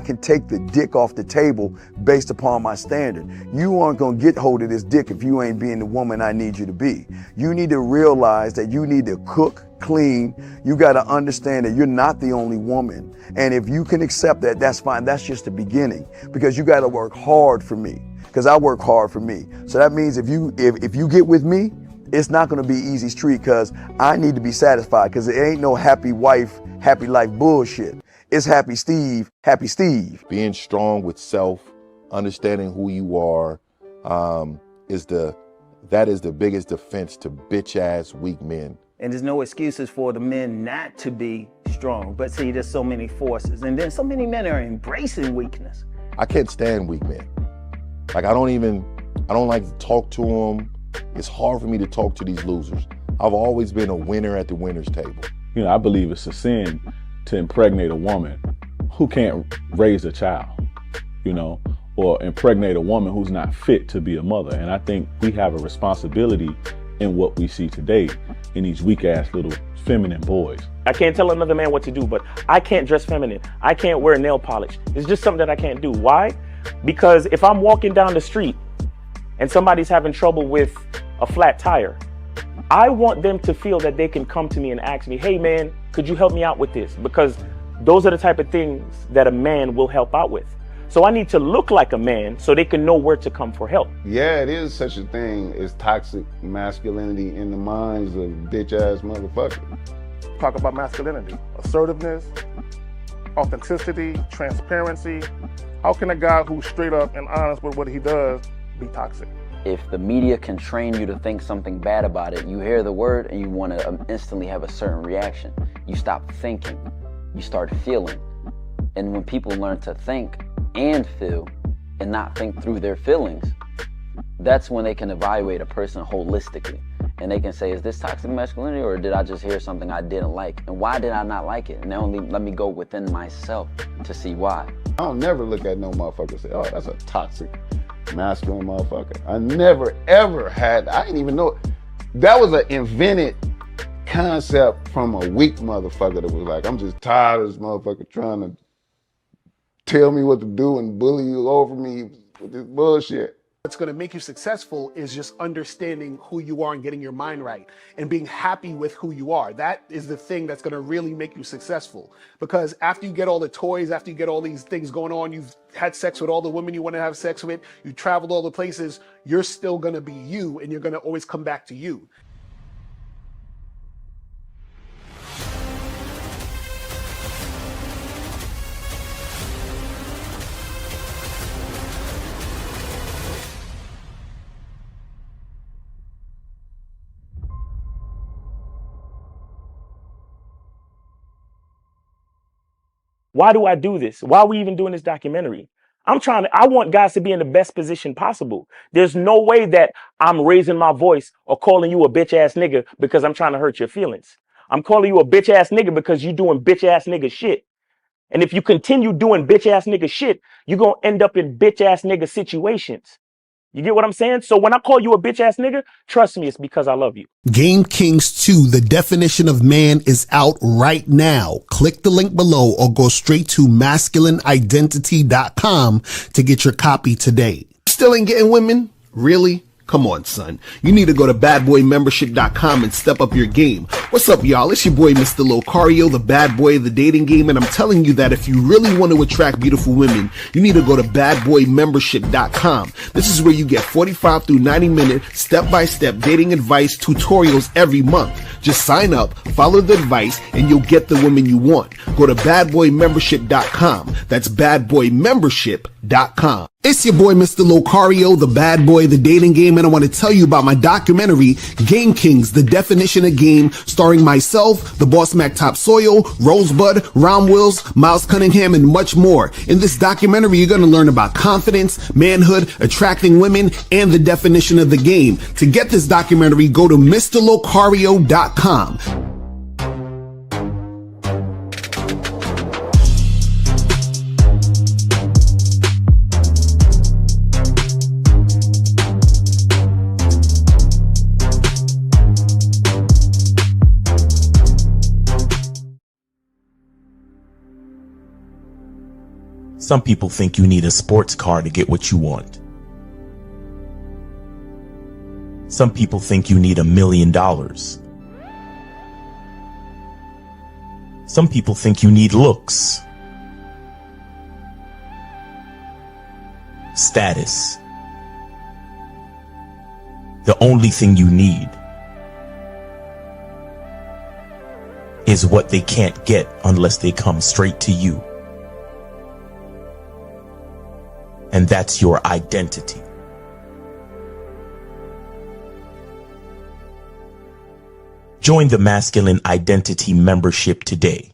can take the dick off the table based upon my standard. You aren't gonna get hold of this dick if you ain't being the woman I need you to be. You need to realize that you need to cook, clean. You gotta understand that you're not the only woman. And if you can accept that, that's fine. That's just the beginning, because you gotta work hard for me, because I work hard for me. So that means if you get with me, it's not gonna be easy street, because I need to be satisfied, because it ain't no happy wife, happy life bullshit. It's happy Steve, happy Steve. Being strong with self, understanding who you are, that is the biggest defense to bitch ass weak men. And there's no excuses for the men not to be strong. But see, there's so many forces. And then so many men are embracing weakness. I can't stand weak men. Like, I don't like to talk to them. It's hard for me to talk to these losers. I've always been a winner at the winner's table. You know, I believe it's a sin to impregnate a woman who can't raise a child, you know, or impregnate a woman who's not fit to be a mother. And I think we have a responsibility in what we see today in these weak ass little feminine boys. I can't tell another man what to do, but I can't dress feminine. I can't wear nail polish. It's just something that I can't do. Why? Because if I'm walking down the street and somebody's having trouble with a flat tire, I want them to feel that they can come to me and ask me, hey man, could you help me out with this? Because those are the type of things that a man will help out with. So I need to look like a man so they can know where to come for help. Yeah, it is such a thing as toxic masculinity in the minds of bitch ass motherfuckers. Talk about masculinity, assertiveness, authenticity, transparency. How can a guy who's straight up and honest with what he does be toxic? If the media can train you to think something bad about it, you hear the word and you want to instantly have a certain reaction. You stop thinking, you start feeling. And when people learn to think and feel and not think through their feelings, that's when they can evaluate a person holistically. And they can say, is this toxic masculinity, or did I just hear something I didn't like? And why did I not like it? And only let me go within myself to see why. I don't never look at no motherfucker and say, oh, that's a toxic masculine motherfucker. I never ever had, I didn't even know. That was an invented concept from a weak motherfucker that was like, I'm just tired of this motherfucker trying to tell me what to do and bully you over me with this bullshit. What's going to make you successful is just understanding who you are and getting your mind right and being happy with who you are. That is the thing that's going to really make you successful. Because after you get all the toys, after you get all these things going on, you've had sex with all the women you want to have sex with, you traveled all the places, you're still going to be you, and you're going to always come back to you. Why do I do this? Why are we even doing this documentary? I want guys to be in the best position possible. There's no way that I'm raising my voice or calling you a bitch ass nigga because I'm trying to hurt your feelings. I'm calling you a bitch ass nigga because you're doing bitch ass nigga shit. And if you continue doing bitch ass nigga shit, you're going to end up in bitch ass nigga situations. You get what I'm saying? So when I call you a bitch ass nigga, trust me, it's because I love you. Game Kings 2, The Definition of Man, is out right now. Click the link below or go straight to masculineidentity.com to get your copy today. Still ain't getting women? Really? Come on, son. You need to go to badboymembership.com and step up your game. What's up, y'all? It's your boy, Mr. Locario, the bad boy of the dating game, and I'm telling you that if you really want to attract beautiful women, you need to go to badboymembership.com. This is where you get 45 through 90-minute step-by-step dating advice tutorials every month. Just sign up, follow the advice, and you'll get the woman you want. Go to badboymembership.com. That's badboymembership.com. It's your boy, Mr. Locario, the bad boy of the dating game, and I want to tell you about my documentary, Game Kings, The Definition of Game, starring myself, the Boss Mac Top Soil, Rosebud, Ron Wills, Miles Cunningham, and much more. In this documentary, you're going to learn about confidence, manhood, attracting women, and the definition of the game. To get this documentary, go to MrLocario.com. Some people think you need a sports car to get what you want. Some people think you need $1 million. Some people think you need looks, status. The only thing you need is what they can't get unless they come straight to you. And that's your identity. Join the Masculine Identity membership today.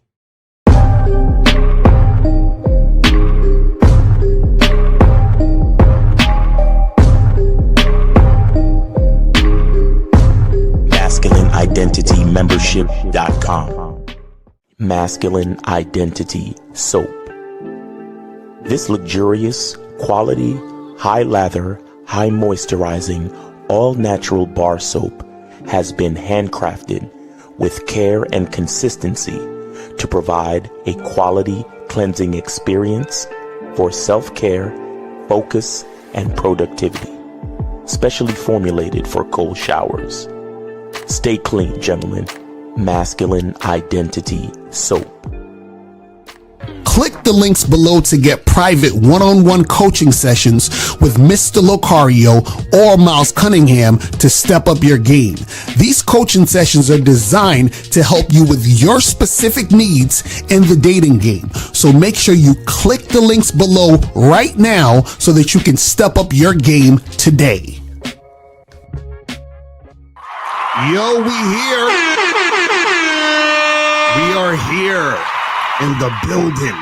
MasculineIdentityMembership.com. Masculine Identity Soap. This luxurious, quality, high lather, high moisturizing, all natural bar soap has been handcrafted with care and consistency to provide a quality cleansing experience for self-care, focus, and productivity. Specially formulated for cold showers. Stay clean, gentlemen. Masculine Identity Soap. Click the links below to get private one-on-one coaching sessions with Mr. Locario or Miles Cunningham to step up your game. These coaching sessions are designed to help you with your specific needs in the dating game. So make sure you click the links below right now so that you can step up your game today. Yo, we here. We are here in the building.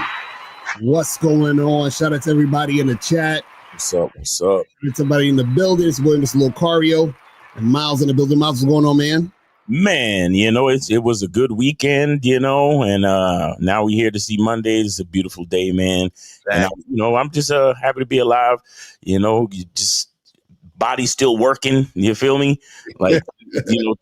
What's going on? Shout out to everybody in the chat. What's up? What's up? It's everybody in the building. It's going Mr. Locario and Miles in the building. Miles, what's going on, man? Man, it was a good weekend, and now we're here to see Monday. It's a beautiful day, man. And I'm just happy to be alive. Just body's still working. You feel me? Like,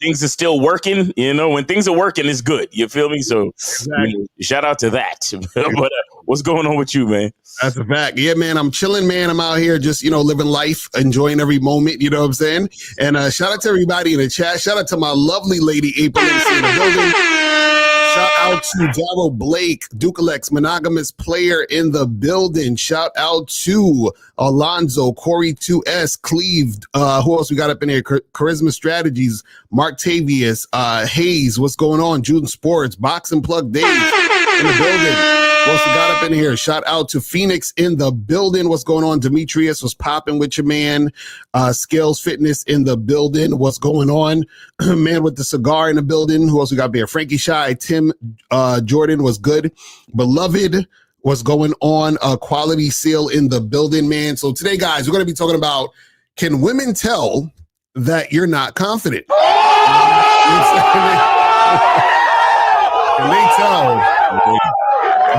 things are still working. When things are working, it's good. You feel me? So Exactly. Shout out to that. But what's going on with you, man? That's a fact. Yeah, man, I'm chilling, man. I'm out here just, living life, enjoying every moment, you know what I'm saying? And shout out to everybody in the chat. Shout out to my lovely lady, April MC in the building. Shout out to Darryl Blake, Dukalex, monogamous player in the building. Shout out to Alonzo, Corey 2S, Cleve. Who else we got up in here? Charisma Strategies, Mark Tavius, Hayes. What's going on? June Sports, Boxing Plug Dave in the building. What else we got up in here? Shout out to Phoenix in the building. What's going on? Demetrius was popping with your man. Scales Fitness in the building. What's going on? Man with the cigar in the building. Who else we got there? Frankie Shy, Tim Jordan was good. Beloved, what's going on? Quality Seal in the building, man. So today, guys, we're going to be talking about, can women tell that you're not confident? Can they tell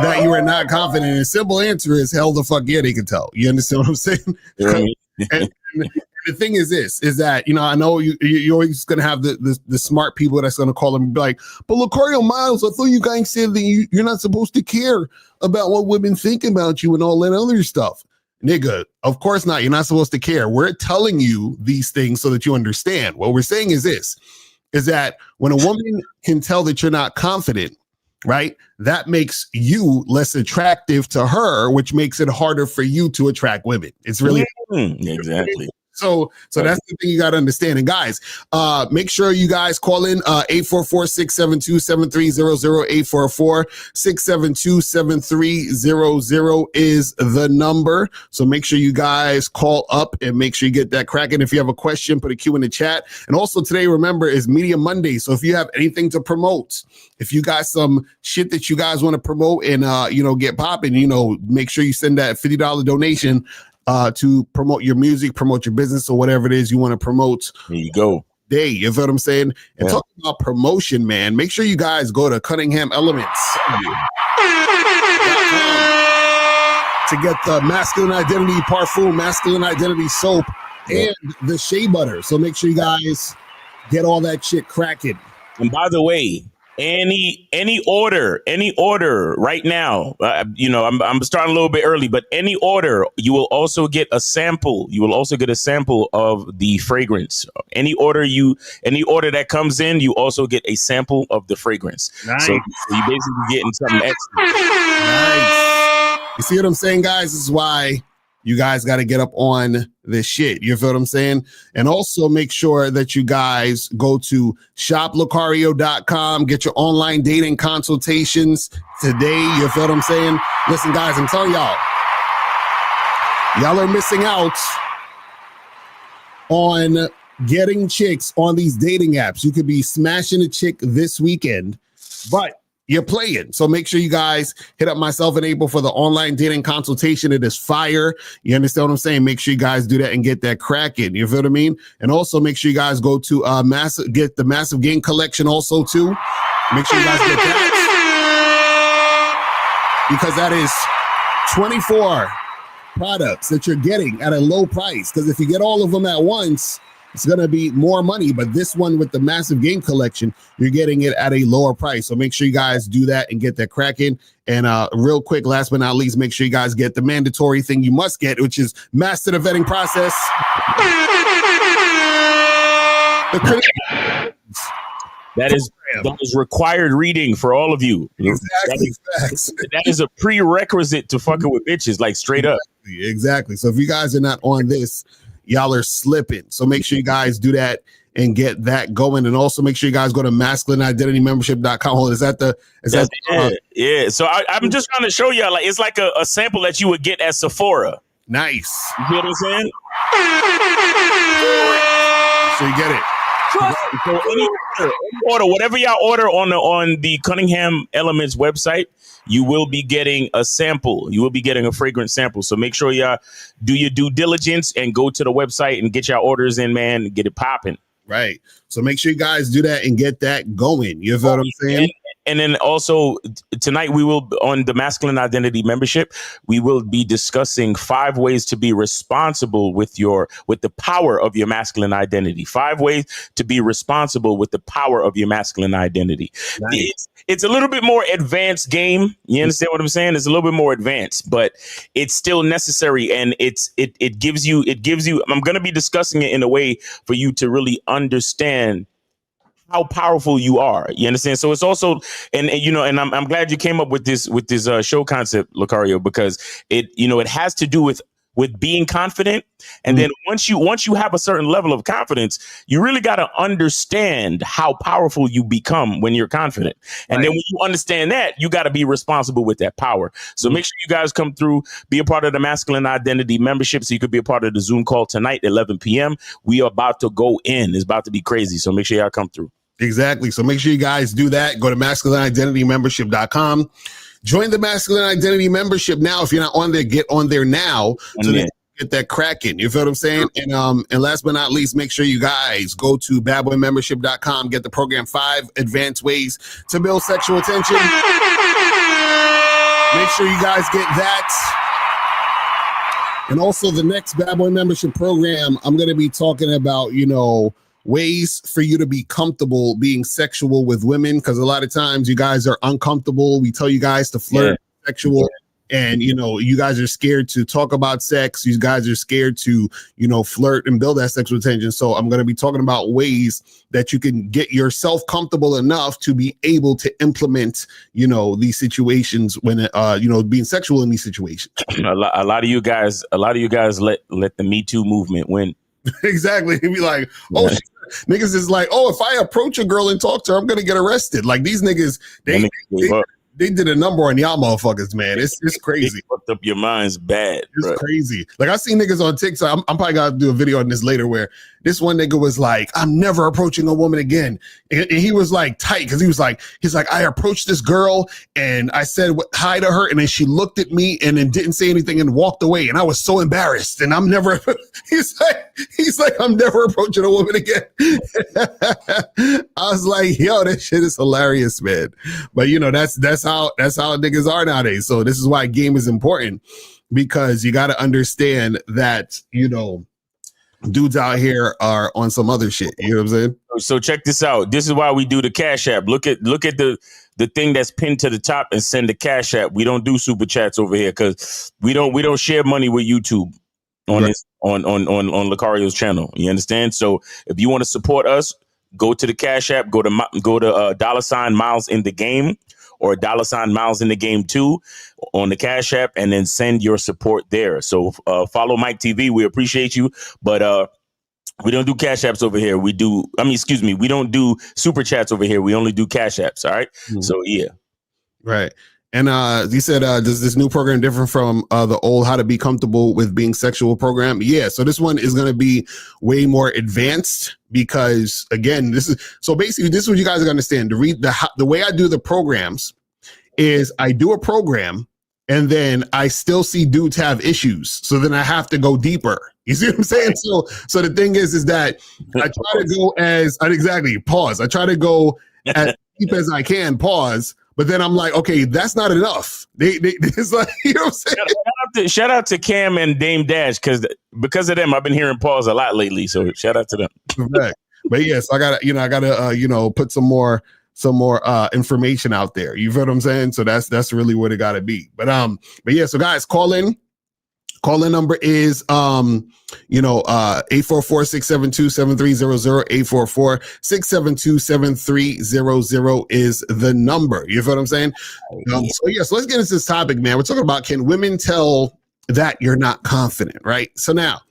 that you are not confident? And the simple answer is hell the fuck yeah, they can tell. You understand what I'm saying? and the thing is this, is that, I know you're always going to have the smart people that's going to call them and be like, but Locario, Miles, I thought you guys said that you're not supposed to care about what women think about you and all that other stuff. Nigga, of course not. You're not supposed to care. We're telling you these things so that you understand. What we're saying is this, is that when a woman can tell that you're not confident, right, that makes you less attractive to her, which makes it harder for you to attract women. It's really exactly. So that's the thing you got to understand. And guys, make sure you guys call in 844-672-7300, 844-672-7300 is the number. So make sure you guys call up and make sure you get that cracking. If you have a question, put a Q in the chat. And also today, remember, is Media Monday. So if you have anything to promote, if you got some shit that you guys want to promote and, get popping, make sure you send that $50 donation to promote your music, promote your business, or whatever it is you want to promote. There you go. Day, you feel what I'm saying? And talking about promotion, man, make sure you guys go to Cunningham Elements to get the Masculine Identity Parfum, Masculine Identity Soap, and the Shea Butter. So make sure you guys get all that shit cracking. And by the way, Any order right now. I'm starting a little bit early, but any order, you will also get a sample. You will also get a sample of the fragrance. Any order that comes in, you also get a sample of the fragrance. Nice. So you basically getting something extra. Nice. You see what I'm saying, guys? This is why you guys got to get up on this shit. You feel what I'm saying? And also make sure that you guys go to shoplucario.com, get your online dating consultations today. You feel what I'm saying? Listen, guys, I'm telling y'all are missing out on getting chicks on these dating apps. You could be smashing a chick this weekend, but you're playing. So make sure you guys hit up myself and April for the online dating consultation. It is fire. You understand what I'm saying? Make sure you guys do that and get that cracking. You feel what I mean? And also make sure you guys go to get the Massive Game collection also too. Make sure you guys get that, because that is 24 products that you're getting at a low price. Because if you get all of them at once, it's going to be more money, but this one with the Massive Game collection, you're getting it at a lower price. So make sure you guys do that and get that cracking. And real quick, last but not least, make sure you guys get the mandatory thing you must get, which is Master the Vetting Process. That is required reading for all of you. Exactly. That is a prerequisite to fucking with bitches, like straight up. Exactly. So if you guys are not on this, y'all are slipping. So make sure you guys do that and get that going. And also make sure you guys go to masculineidentitymembership.com. Hold on, yeah. So I'm just trying to show y'all, like, it's like a sample that you would get at Sephora. Nice. You know what I'm saying? So you get it. So any order, whatever y'all order on the Cunningham Elements website, you will be getting a sample. You will be getting a fragrance sample. So make sure y'all do your due diligence and go to the website and get y'all orders in, man. Get it popping. Right. So make sure you guys do that and get that going. You know what I'm saying? And then also tonight we will, on the Masculine Identity Membership, we will be discussing 5 ways to be responsible with the power of your masculine identity. 5 ways to be responsible with the power of your masculine identity. Nice. It's a little bit more advanced game. You understand what I'm saying? It's a little bit more advanced, but it's still necessary. And it gives you, I'm going to be discussing it in a way for you to really understand how powerful you are. You understand? So it's also, and I'm glad you came up with this show concept, Lucario, because it has to do with being confident. And then once you have a certain level of confidence, you really got to understand how powerful you become when you're confident. And then when you understand that, you got to be responsible with that power. So make sure you guys come through, be a part of the Masculine Identity Membership, so you could be a part of the Zoom call tonight at 11 p.m. We are about to go in. It's about to be crazy. So make sure y'all come through. Exactly. So make sure you guys do that. Go to masculineidentitymembership.com. Join the Masculine Identity Membership now. If you're not on there, get on there now so that you get that cracking. You feel what I'm saying? And last but not least, make sure you guys go to badboymembership.com. Get the program 5 Advanced Ways to Build Sexual Tension. Make sure you guys get that. And also the next Bad Boy Membership program, I'm going to be talking about, ways for you to be comfortable being sexual with women, because a lot of times you guys are uncomfortable. We tell you guys to flirt sexual, and you guys are scared to talk about sex. You guys are scared to flirt and build that sexual tension. So I'm going to be talking about ways that you can get yourself comfortable enough to be able to implement these situations when being sexual in these situations. A lot of you guys let the Me Too movement win. Exactly. He'd be like, oh, niggas is like, oh, if I approach a girl and talk to her, I'm gonna get arrested. Like, these niggas, they did a number on y'all motherfuckers, man. It's crazy. They fucked up your minds bad. It's crazy. Like, I see niggas on TikTok. I'm probably gonna do a video on this later, where this one nigga was like, I'm never approaching a woman again. And he was like tight, because he's like, I approached this girl and I said hi to her, and then she looked at me and then didn't say anything and walked away. And I was so embarrassed. And I'm never, he's like, I'm never approaching a woman again. I was like, yo, that shit is hilarious, man. But that's how niggas are nowadays. So this is why game is important, because you got to understand that, dudes out here are on some other shit. You know what I'm saying? So check this out. This is why we do the Cash App. Look at the thing that's pinned to the top and send the Cash App. We don't do super chats over here because we don't share money with YouTube on this on Lucario's channel. You understand? So if you want to support us, go to the Cash App. Go to $ Miles in the Game or $ Miles in the Game 2 on the Cash App, and then send your support there. So follow Mike TV. We appreciate you, but we don't do Cash Apps over here. We don't do super chats over here. We only do Cash Apps. All right. So yeah. Right. And you said, does this new program different from the old How to Be Comfortable with Being Sexual program? Yeah. So this one is going to be way more advanced because, again, this is what you guys are going to understand. The way I do the programs is I do a program and then I still see dudes have issues. So then I have to go deeper. You see what I'm saying? So the thing is that I try to go I try to go as deep as I can, pause. But then I'm like, okay, that's not enough. It's like, you know what I'm saying? Shout out to Cam and Dame Dash because of them, I've been hearing pause a lot lately. So shout out to them. Correct. But yes, I gotta put some more information out there. You feel what I'm saying? So that's really what it gotta be. But yeah, so guys, call in. Call-in number is 844-672-7300, 844-672-7300 is the number. You feel what I'm saying? So let's get into this topic, man. We're talking about, can women tell that you're not confident, right? So now,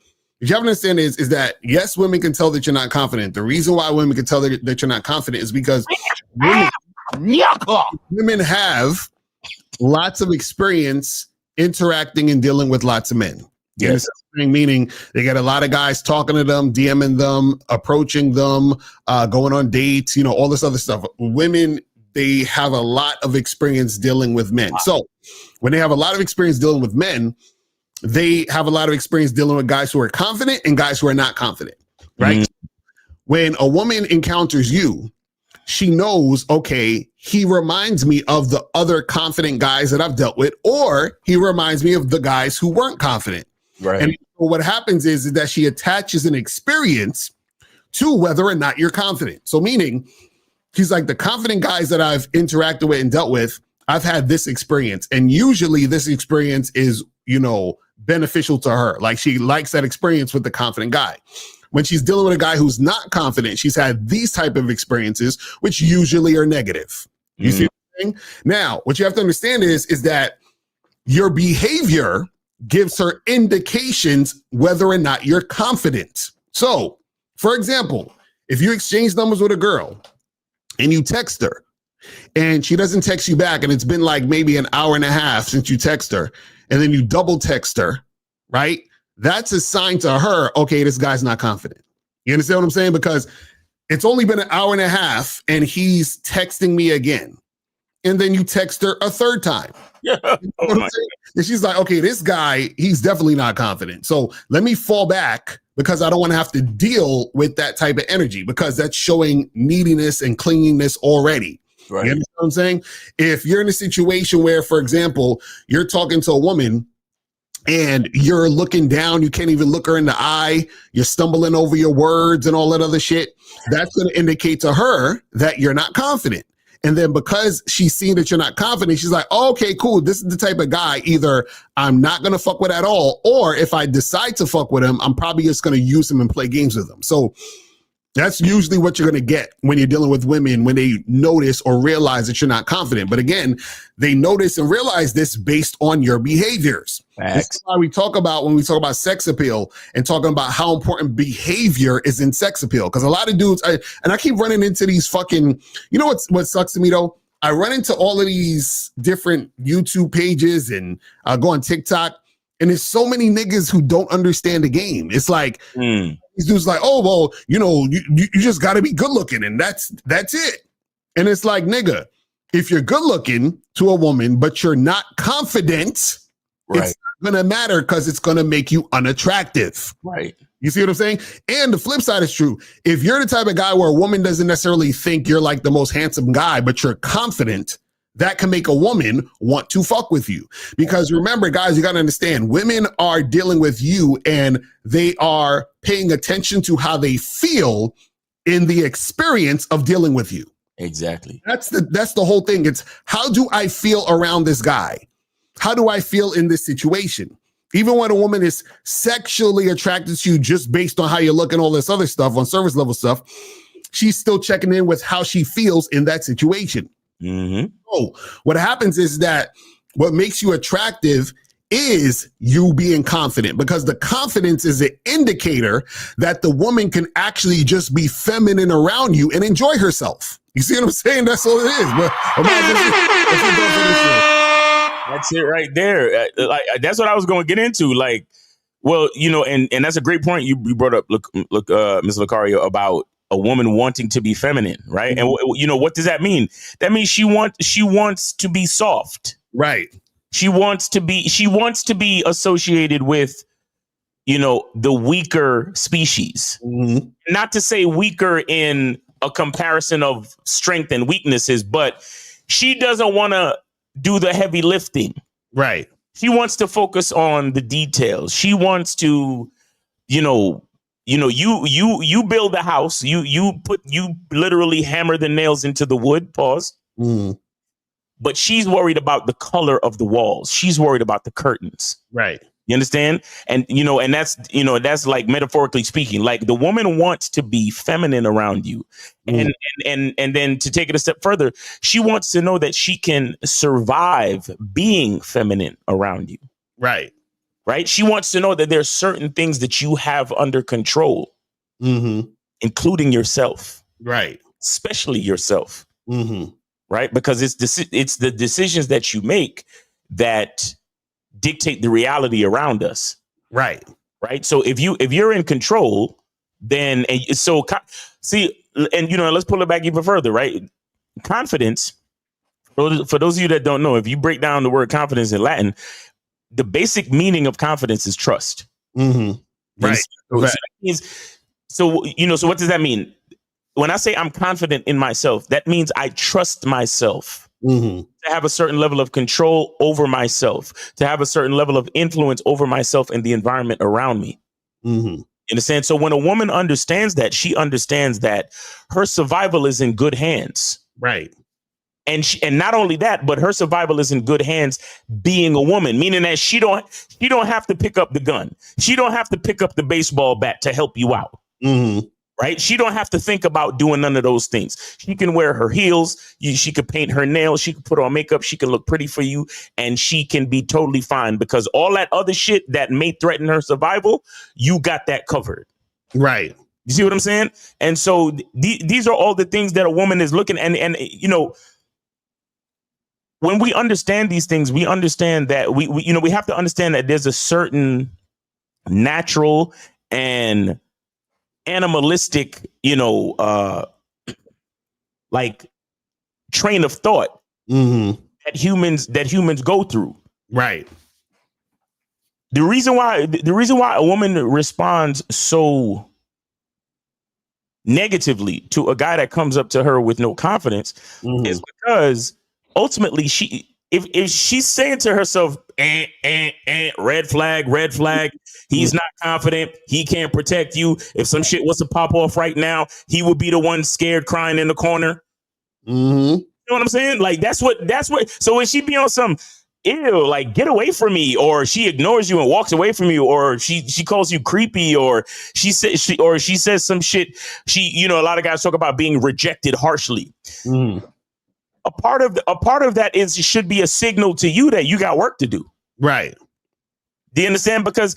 what you have to understand is that, yes, women can tell that you're not confident. The reason why women can tell that you're not confident is because women have lots of experience interacting and dealing with lots of men. Yes. Meaning they get a lot of guys talking to them, DMing them, approaching them, going on dates, all this other stuff. Women, they have a lot of experience dealing with men. Wow. So when they have a lot of experience dealing with men, they have a lot of experience dealing with guys who are confident and guys who are not confident, right? Mm-hmm. When a woman encounters you, she knows, okay, he reminds me of the other confident guys that I've dealt with, or he reminds me of the guys who weren't confident. Right. And what happens is that she attaches an experience to whether or not you're confident. So meaning, she's like, the confident guys that I've interacted with and dealt with, I've had this experience. And usually this experience is, beneficial to her. Like, she likes that experience with the confident guy. When she's dealing with a guy who's not confident, she's had these type of experiences, which usually are negative. You see what I'm saying? Now, what you have to understand is that your behavior gives her indications whether or not you're confident. So, for example, if you exchange numbers with a girl and you text her and she doesn't text you back, and it's been like maybe an hour and a half since you text her, and then you double text her, right? That's a sign to her, okay, this guy's not confident. You understand what I'm saying? Because it's only been an hour and a half and he's texting me again. And then you text her a third time. Yeah. And she's like, okay, this guy, he's definitely not confident. So let me fall back because I don't want to have to deal with that type of energy, because that's showing neediness and clinginess already. Right. You understand what I'm saying? If you're in a situation where, for example, you're talking to a woman and you're looking down, you can't even look her in the eye, you're stumbling over your words and all that other shit, that's going to indicate to her that you're not confident. And then because she's seen that you're not confident, she's like, oh, okay, cool. This is the type of guy either I'm not going to fuck with at all, or if I decide to fuck with him, I'm probably just going to use him and play games with him. So that's usually what you're going to get when you're dealing with women, when they notice or realize that you're not confident. But again, they notice and realize this based on your behaviors. This is why we talk about, when we talk about sex appeal and talking about how important behavior is in sex appeal. Because a lot of dudes, I keep running into these fucking, what sucks to me though? I run into all of these different YouTube pages and I go on TikTok, and there's so many niggas who don't understand the game. It's like, these dudes like, oh, well, you just got to be good looking, and that's it. And it's like, nigga, if you're good looking to a woman, but you're not confident, right, it's not going to matter because it's going to make you unattractive. Right. You see what I'm saying? And the flip side is true. If you're the type of guy where a woman doesn't necessarily think you're like the most handsome guy, but you're confident, that can make a woman want to fuck with you. Because remember, guys, you got to understand, women are dealing with you and they are paying attention to how they feel in the experience of dealing with you. Exactly. That's the whole thing. It's how do I feel around this guy? How do I feel in this situation? Even when a woman is sexually attracted to you just based on how you look and all this other stuff on service level stuff, she's still checking in with how she feels in that situation. Mm-hmm. So what happens is that what makes you attractive is you being confident, because the confidence is an indicator that the woman can actually just be feminine around you and enjoy herself. You see what I'm saying? That's all it is. But imagine if you go for this shit. That's it right there. That's what I was going to get into. Like, well, and that's a great point you brought up, Ms. Lucario, about a woman wanting to be feminine, right? Mm-hmm. And what does that mean? That means she wants to be soft, right? She wants to be associated with, the weaker species. Mm-hmm. Not to say weaker in a comparison of strength and weaknesses, but she doesn't want to do the heavy lifting. Right. She wants to focus on the details. She wants to, you build the house. You literally hammer the nails into the wood. Pause. Mm. But she's worried about the color of the walls. She's worried about the curtains. Right. You understand? And, and that's like metaphorically speaking, like the woman wants to be feminine around you. Mm. And then to take it a step further, she wants to know that she can survive being feminine around you. Right. Right. She wants to know that there's certain things that you have under control, mm-hmm. including yourself. Right. Especially yourself. Mm-hmm. Right. Because it's the decisions that you make that dictate the reality around us. Right. Right. So if you're in control, then let's pull it back even further. Right. Confidence. For those of you that don't know, if you break down the word confidence in Latin, the basic meaning of confidence is trust. Mm-hmm. Right. So what does that mean? When I say I'm confident in myself, that means I trust myself. Mm-hmm. To have a certain level of control over myself, to have a certain level of influence over myself and the environment around me. Mm-hmm. In a sense, so when a woman understands that, she understands that her survival is in good hands. Right. And not only that, but her survival is in good hands being a woman, meaning that she don't have to pick up the gun. She don't have to pick up the baseball bat to help you out. Mm-hmm. Right. She don't have to think about doing none of those things. She can wear her heels. She could paint her nails. She could put on makeup. She can look pretty for you. And she can be totally fine, because all that other shit that may threaten her survival, you got that covered. Right. You see what I'm saying? And so these are all the things that a woman is looking. And when we understand these things, we understand that we have to understand that there's a certain natural and animalistic, like train of thought mm-hmm. that humans go through. Right. The reason why a woman responds so negatively to a guy that comes up to her with no confidence mm-hmm. is because ultimately if she's saying to herself, red flag, he's not confident, he can't protect you. If some shit was to pop off right now, he would be the one scared crying in the corner. Mm-hmm. You know what I'm saying? Like that's what. So when she be on some like get away from me, or she ignores you and walks away from you, or she calls you creepy, or she says some shit. A lot of guys talk about being rejected harshly. Mm-hmm. A part of that should be a signal to you that you got work to do. Right. Do you understand? Because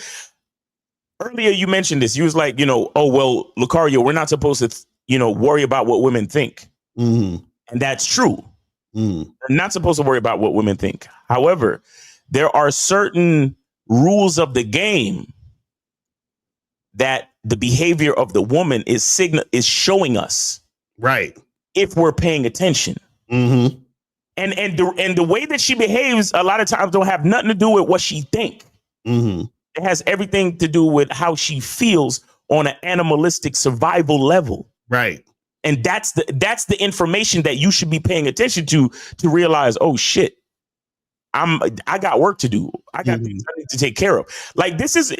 earlier you mentioned this. You was like, oh, well, Lucario, we're not supposed to, worry about what women think. Mm-hmm. And that's true. Mm-hmm. We're not supposed to worry about what women think. However, there are certain rules of the game that the behavior of the woman is showing us. Right. If we're paying attention. Mm-hmm. And the way that she behaves a lot of times don't have nothing to do with what she think. Mm-hmm. It has everything to do with how she feels on an animalistic survival level. Right. And that's the information that you should be paying attention to realize, oh shit, I got work to do. I got things I need to take care of. Like this is,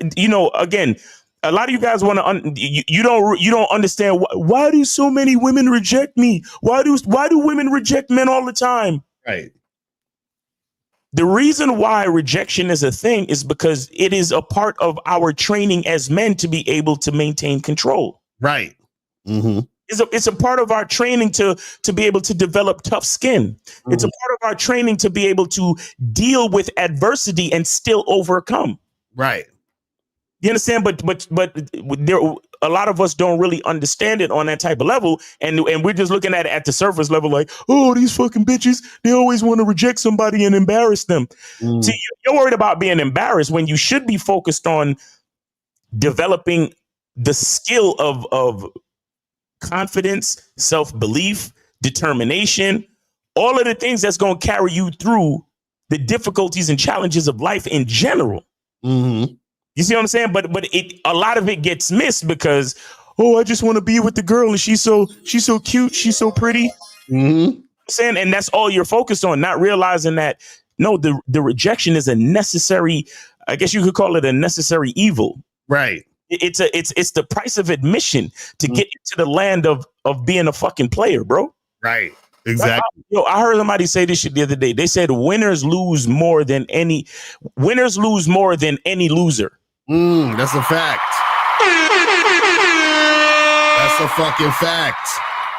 again, a lot of you guys want to you don't understand why do so many women reject me? Why do women reject men all the time? Right. The reason why rejection is a thing is because it is a part of our training as men to be able to maintain control. Right. Mm-hmm. It's a part of our training to be able to develop tough skin. Mm-hmm. It's a part of our training to be able to deal with adversity and still overcome. Right. You understand? But there, a lot of us don't really understand it on that type of level, and we're just looking at it at the surface level, like, oh, these fucking bitches, they always want to reject somebody and embarrass them. Mm. See, you're worried about being embarrassed when you should be focused on developing the skill of confidence, self-belief, determination, all of the things that's going to carry you through the difficulties and challenges of life in general. Mm-hmm. You see what I'm saying? But a lot of it gets missed because, oh, I just want to be with the girl and she's so cute, she's so pretty. Mm-hmm. Saying, and that's all you're focused on, not realizing that no, the rejection is a necessary, I guess you could call it a necessary evil. Right. It's the price of admission to get into the land of being a fucking player, bro. Right. Exactly. I heard somebody say this shit the other day. They said winners lose more than any loser. That's a fact. That's a fucking fact.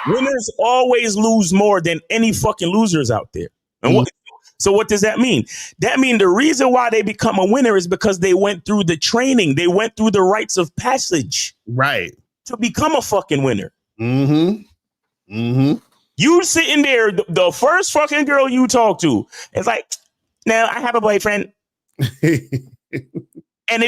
Winners always lose more than any fucking losers out there. And so what does that mean? That means the reason why they become a winner is because they went through the training. They went through the rites of passage. Right. To become a fucking winner. Mm-hmm. Mm-hmm. You sitting there, the first fucking girl you talk to, it's like, now I have a boyfriend. And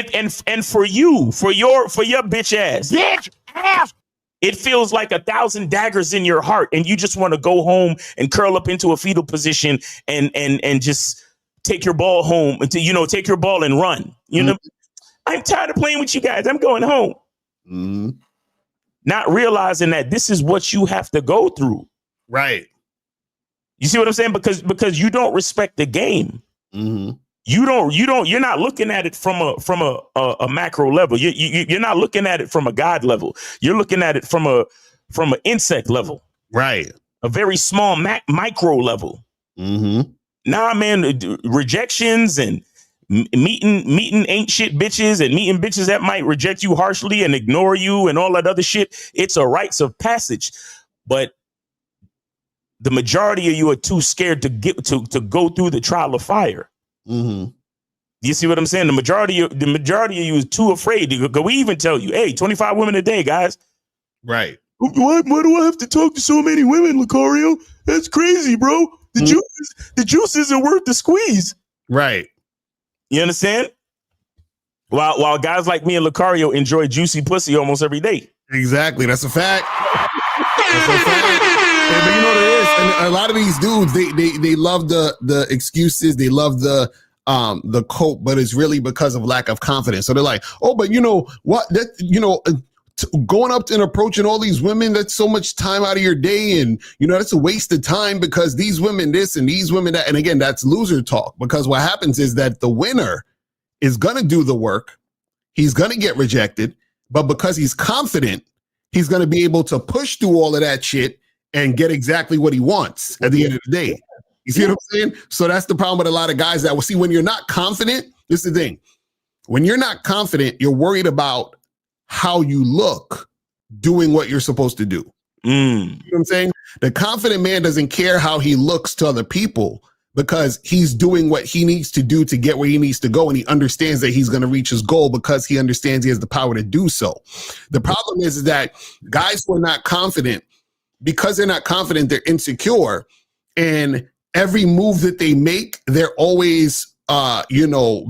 for your bitch ass, it feels like 1,000 daggers in your heart, and you just want to go home and curl up into a fetal position and just take your ball home, take your ball and run. You know, I'm tired of playing with you guys. I'm going home. Mm-hmm. Not realizing that this is what you have to go through. Right. You see what I'm saying? Because you don't respect the game. Mm-hmm. You're not looking at it from a macro level. You're not looking at it from a God level. You're looking at it from an insect level. Right. A very small micro level. Mm-hmm. Nah, man, rejections and meeting ain't shit bitches and meeting bitches that might reject you harshly and ignore you and all that other shit. It's a rites of passage. But the majority of you are too scared to go through the trial of fire. Mm-hmm. You see what I'm saying? The majority of you is too afraid to go. We even tell you, hey, 25 women a day, guys. Right. Why do I have to talk to so many women, Lucario? That's crazy, bro. The juice isn't worth the squeeze. Right. You understand? While guys like me and Lucario enjoy juicy pussy almost every day. Exactly. That's a fact. That's a fact. Yeah, but you know what it is, and a lot of these dudes, they love the excuses, they love the cope, but it's really because of lack of confidence. So they're like, oh, but you know what? That going up and approaching all these women, that's so much time out of your day, and that's a waste of time because these women this and these women that, and again, that's loser talk. Because what happens is that the winner is gonna do the work, he's gonna get rejected, but because he's confident, he's gonna be able to push through all of that shit and get exactly what he wants at the end of the day. You see what I'm saying? So that's the problem with a lot of guys that will see when you're not confident. This is the thing. When you're not confident, you're worried about how you look doing what you're supposed to do. You know what I'm saying? The confident man doesn't care how he looks to other people because he's doing what he needs to do to get where he needs to go. And he understands that he's going to reach his goal because he understands he has the power to do so. The problem is that guys who are not confident, because they're not confident, they're insecure, and every move that they make, they're always,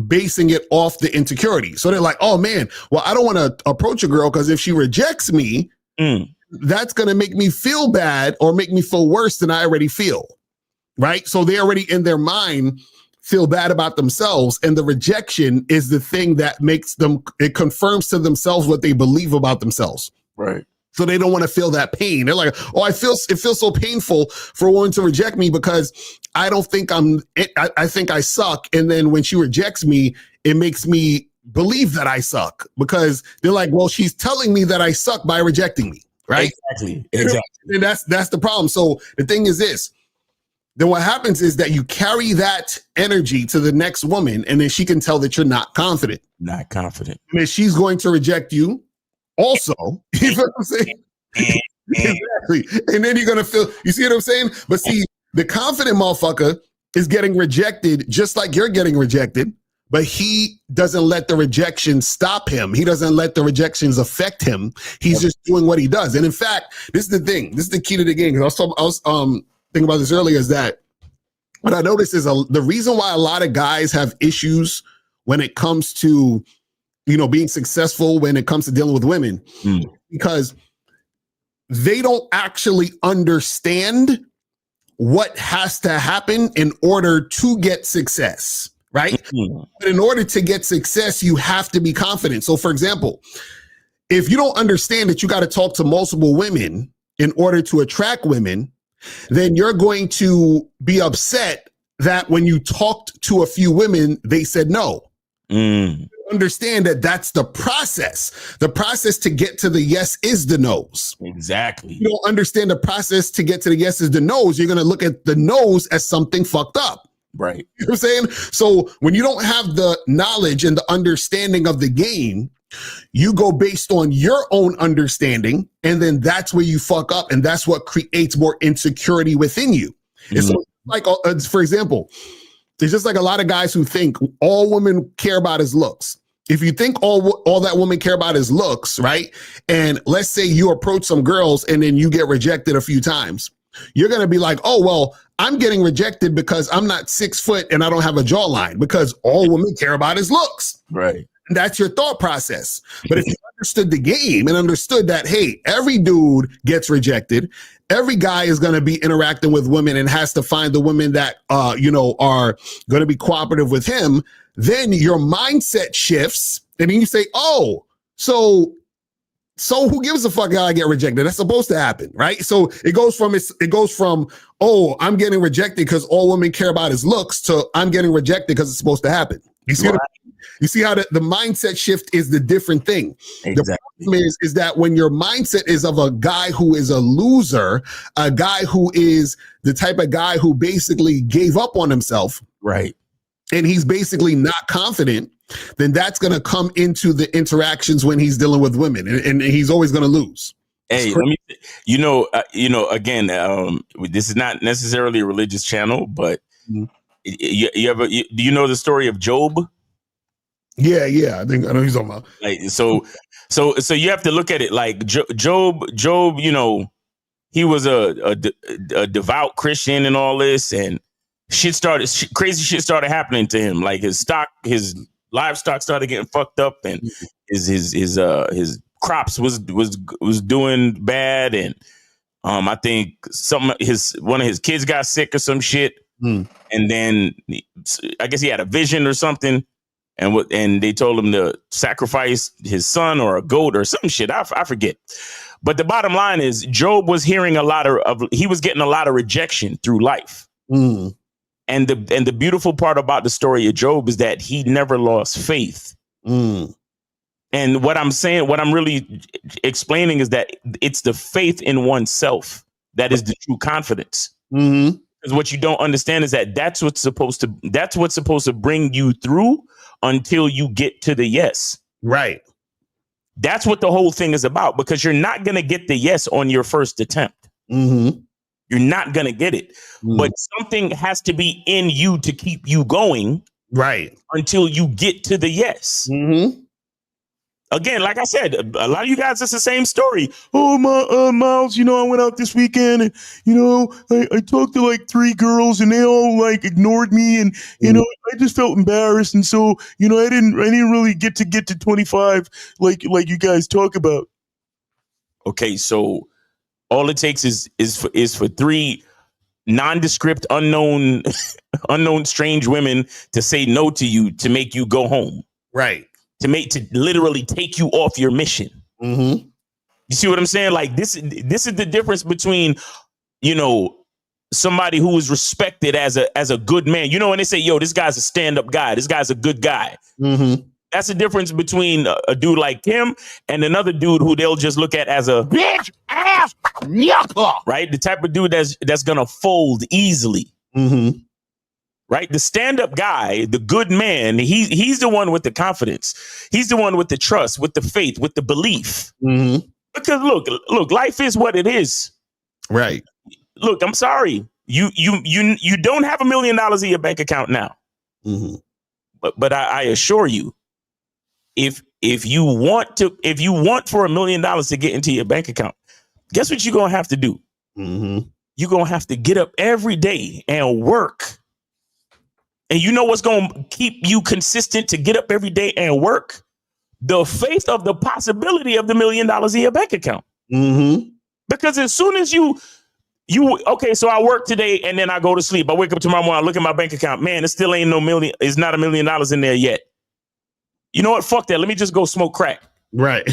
basing it off the insecurity. So they're like, oh man, well, I don't want to approach a girl because if she rejects me, that's going to make me feel bad or make me feel worse than I already feel. Right. So they already in their mind feel bad about themselves. And the rejection is the thing that makes them, it confirms to themselves what they believe about themselves. Right. So they don't want to feel that pain. They're like, oh, it feels so painful for a woman to reject me because I don't think I think I suck. And then when she rejects me, it makes me believe that I suck because they're like, well, she's telling me that I suck by rejecting me, right? Exactly. And that's the problem. So the thing is this. Then what happens is that you carry that energy to the next woman, and then she can tell that you're not confident. Not confident. And then she's going to reject you also. You know what I'm saying? Exactly. And then you're going to feel, you see what I'm saying? But see, the confident motherfucker is getting rejected just like you're getting rejected, but he doesn't let the rejection stop him. He doesn't let the rejections affect him. He's just doing what he does. And in fact, this is the thing. This is the key to the game. Because I was thinking about this earlier is that what I noticed is the reason why a lot of guys have issues when it comes to, being successful when it comes to dealing with women, because they don't actually understand what has to happen in order to get success, right? But in order to get success, you have to be confident. So for example, if you don't understand that you got to talk to multiple women in order to attract women, then you're going to be upset that when you talked to a few women, they said no. Understand that that's the process. The process to get to the yes is the no's. Exactly. You don't understand the process to get to the yes is the no's. You're going to look at the no's as something fucked up. Right. You know what I'm saying? So when you don't have the knowledge and the understanding of the game, you go based on your own understanding, and then that's where you fuck up, and that's what creates more insecurity within you. It's like, for example, there's just like a lot of guys who think all women care about is looks. If you think all that women care about is looks, right? And let's say you approach some girls and then you get rejected a few times. You're going to be like, oh, well, I'm getting rejected because I'm not 6 foot and I don't have a jawline, because all women care about is looks. Right. And that's your thought process. But if you understood the game and understood that, hey, every dude gets rejected, every guy is going to be interacting with women and has to find the women that, are going to be cooperative with him, then your mindset shifts. And then you say, oh, so who gives a fuck how I get rejected? That's supposed to happen, right? So it goes from, oh, I'm getting rejected because all women care about is looks, to I'm getting rejected because it's supposed to happen. You see, you see how the mindset shift is the different thing. Exactly. The problem is that when your mindset is of a guy who is a loser, a guy who is the type of guy who basically gave up on himself, right, and he's basically not confident, then that's going to come into the interactions when he's dealing with women, and he's always going to lose. Hey, let me, again, this is not necessarily a religious channel, but do you know the story of Job? Yeah, I think I know he's talking about. Like, so you have to look at it like Job. He was a devout Christian and all this, and crazy shit started happening to him. Like his livestock started getting fucked up, and his crops was doing bad, and I think one of his kids got sick or some shit, and then I guess he had a vision or something. And they told him to sacrifice his son or a goat or some shit. I forget. But the bottom line is Job was hearing he was getting a lot of rejection through life. And the beautiful part about the story of Job is that he never lost faith. And what I'm really explaining is that it's the faith in oneself that is the true confidence. Because what you don't understand is that that's what's supposed to bring you through until you get to the yes. Right. That's what the whole thing is about, because you're not going to get the yes on your first attempt. You're not going to get it. But something has to be in you to keep you going. Right. Until you get to the yes. Again, like I said, a lot of you guys, it's the same story. Oh, Miles, I went out this weekend and, I talked to like 3 girls and they all like ignored me. And, I just felt embarrassed. And so, I didn't really get to 25 like you guys talk about. Okay. So all it takes is for 3 nondescript, unknown strange women to say no to you, to make you go home. Right. To literally take you off your mission. You see what I'm saying? Like this is the difference between, somebody who is respected as a good man. And they say, yo, this guy's a stand-up guy. This guy's a good guy. That's the difference between a dude like him and another dude who they'll just look at as a bitch ass nigga, right? The type of dude that's gonna fold easily. Mm-hmm. Right? The stand-up guy, the good man, he's the one with the confidence. He's the one with the trust, with the faith, with the belief. Mm-hmm. Because look, life is what it is. Right. Look, I'm sorry. You don't have $1 million in your bank account now. Mm-hmm. But I assure you, if you want for $1 million to get into your bank account, guess what you're gonna have to do? Mm-hmm. You're gonna have to get up every day and work. And you know what's going to keep you consistent to get up every day and work? The faith of the possibility of the $1 million in your bank account. Mm-hmm. Because as soon as you okay, so I work today and then I go to sleep. I wake up tomorrow morning, I look at my bank account. Man, it still ain't it's not $1 million in there yet. You know what? Fuck that. Let me just go smoke crack. Right.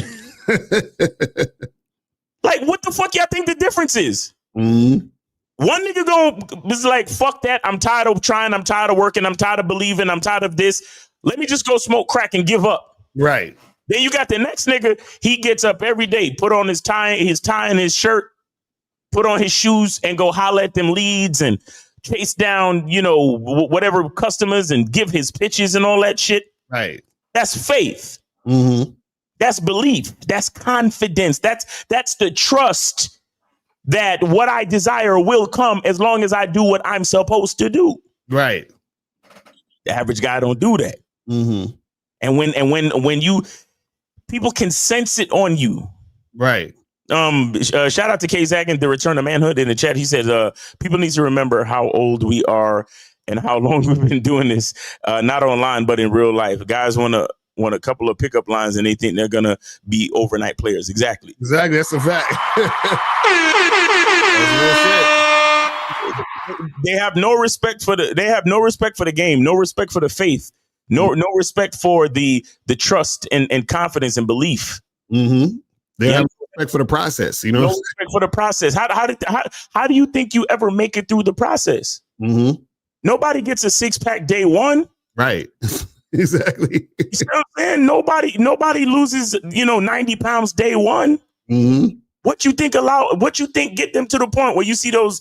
Like, what the fuck y'all think the difference is? Mm-hmm. One nigga was like, fuck that. I'm tired of trying. I'm tired of working. I'm tired of believing. I'm tired of this. Let me just go smoke crack and give up. Right. Then you got the next nigga. He gets up every day, put on his tie and his shirt, put on his shoes and go holler at them leads and chase down, whatever customers and give his pitches and all that shit. Right. That's faith. Mm-hmm. That's belief. That's confidence. That's the trust that what I desire will come as long as I do what I'm supposed to do. Right. The average guy don't do that. Mm-hmm. And when people can sense it on you. Right. Shout out to K Zagan, the return of manhood in the chat. He said, people need to remember how old we are and how long we've been doing this, not online, but in real life. Guys want a couple of pickup lines and they think they're going to be overnight players. Exactly. That's a fact. They have no respect for the game, no respect for the faith, no respect for the trust and confidence and belief. Mm-hmm. They have no respect for the process, No respect for the process. How do you think you ever make it through the process? Mm-hmm. Nobody gets a 6-pack day one. Right. Exactly. You see what I'm saying? Nobody loses, 90 pounds day one. Mm-hmm. What you think get them to the point where you see those,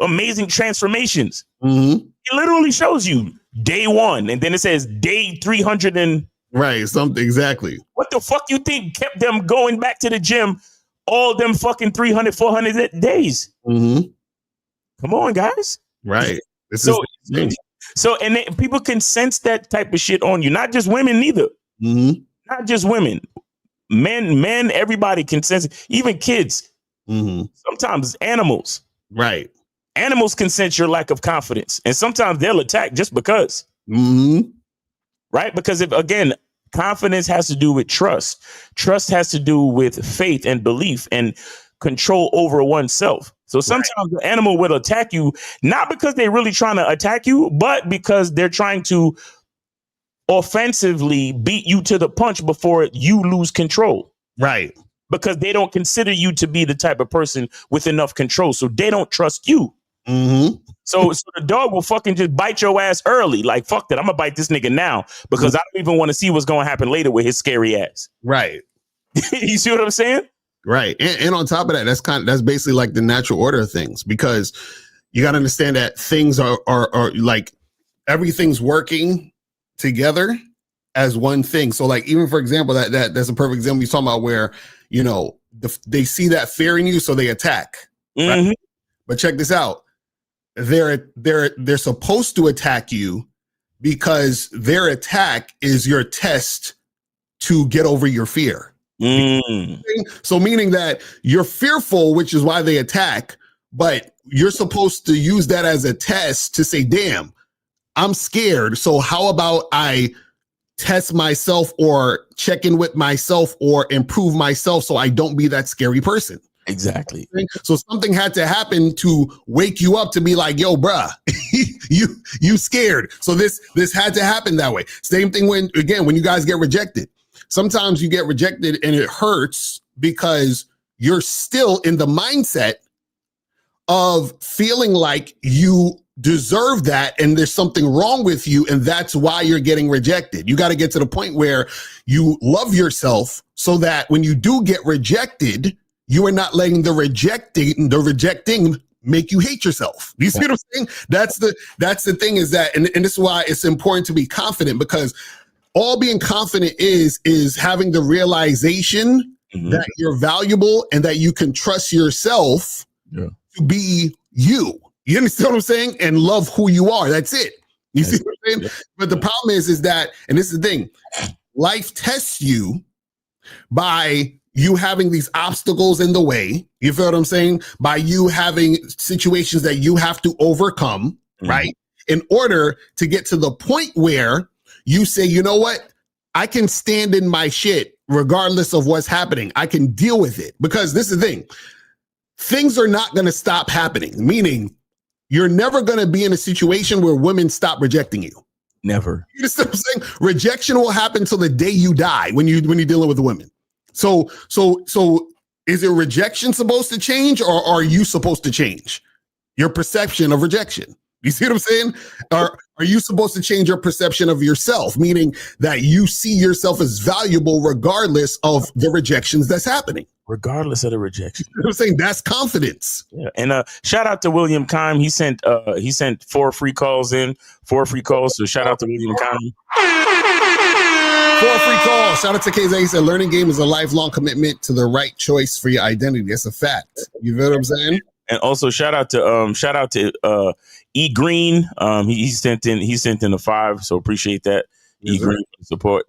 amazing transformations? Mm-hmm. It literally shows you day one, and then it says day 300 and right, something exactly. What the fuck you think kept them going back to the gym all them fucking 300, 400 days? Mm-hmm. Come on, guys. Right. So and then people can sense that type of shit on you. Not just women, neither. Mm-hmm. Not just women. Men, everybody can sense it. Even kids. Mm-hmm. Sometimes animals. Right. Animals can sense your lack of confidence. And sometimes they'll attack just because. Mm-hmm. Right? Because confidence has to do with trust. Trust has to do with faith and belief and control over oneself. So sometimes the animal will attack you, not because they're really trying to attack you, but because they're trying to offensively beat you to the punch before you lose control. Right. Because they don't consider you to be the type of person with enough control. So they don't trust you. Mm-hmm. So the dog will fucking just bite your ass early. Like, fuck that. I'm going to bite this nigga now because I don't even want to see what's going to happen later with his scary ass. Right. You see what I'm saying? Right. And on top of that, that's basically like the natural order of things, because you got to understand that things are like everything's working together as one thing. So like, even for example, that's a perfect example you're talking about where, they see that fear in you, so they attack. Mm-hmm. Right? But check this out. They're supposed to attack you because their attack is your test to get over your fear. Mm. So meaning that you're fearful, which is why they attack, but you're supposed to use that as a test to say, damn, I'm scared. So how about I test myself or check in with myself or improve myself so I don't be that scary person. Exactly. So something had to happen to wake you up to be like, yo, bruh, you scared. So this had to happen that way. Same thing when you guys get rejected. Sometimes you get rejected and it hurts because you're still in the mindset of feeling like you deserve that and there's something wrong with you and that's why you're getting rejected. You got to get to the point where you love yourself so that when you do get rejected, you are not letting the rejecting make you hate yourself. You see what I'm saying? That's the thing is that, and this is why it's important to be confident, because all being confident is having the realization that you're valuable and that you can trust yourself to be you. You understand what I'm saying? And love who you are. That's it. You see what I'm saying? Yeah. But the problem is that, and this is the thing, life tests you by you having these obstacles in the way. You feel what I'm saying? By you having situations that you have to overcome, right? In order to get to the point where you say, you know what? I can stand in my shit regardless of what's happening. I can deal with it. Because this is the thing. Things are not going to stop happening. Meaning, you're never going to be in a situation where women stop rejecting you. Never. You understand what I'm saying? Rejection will happen till the day you die when you're dealing with women. So is your rejection supposed to change, or are you supposed to change your perception of rejection? You see what I'm saying? Are you supposed to change your perception of yourself, meaning that you see yourself as valuable regardless of the rejections that's happening? Regardless of the rejection. You know what I'm saying? That's confidence. Yeah. And shout out to William Kime. He sent 4 free calls in. 4 free calls. So shout out to William Kime. 4 free calls. Shout out to KZ. He said learning game is a lifelong commitment to the right choice for your identity. That's a fact. You know what I'm saying? And also shout out to E Green. He sent in a 5. So appreciate that. E Green for the support.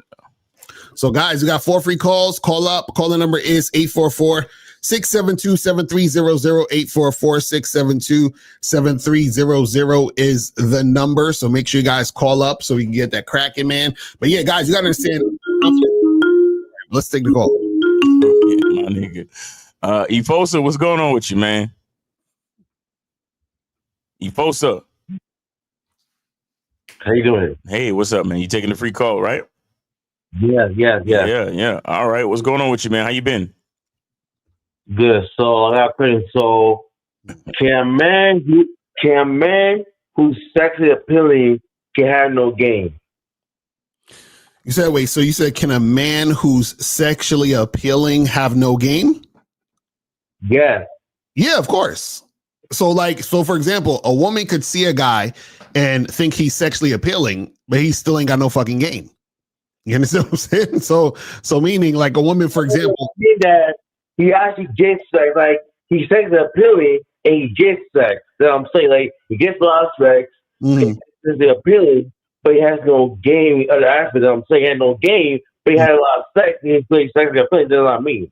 So guys, we got 4 free calls. Call up. Caller number is 844-672-7300. 844-672-7300 is the number. So make sure you guys call up so we can get that cracking, man. But yeah, guys, you got to understand. Let's take the call. Yeah, my nigga. Efosa, what's going on with you, man? Efosa. How you doing? Hey, what's up, man? You taking the free call, right? Yeah. All right. What's going on with you, man? How you been? Good. So I got a question. So can a man who's sexually appealing can have no game? You said, wait, so you said, can a man who's sexually appealing have no game? Yeah. Yeah, of course. So for example, a woman could see a guy and think he's sexually appealing, but he still ain't got no fucking game. You understand what I'm saying? So meaning like a woman, for example, that he actually gets sex, like he's sexually appealing and he gets sex. You know what I'm saying? Like he gets a lot of sex, he's sexually appealing, but he has no game in other aspects. I'm saying he had no game, but he had a lot of sex and he's sexually appealing. That's what I mean.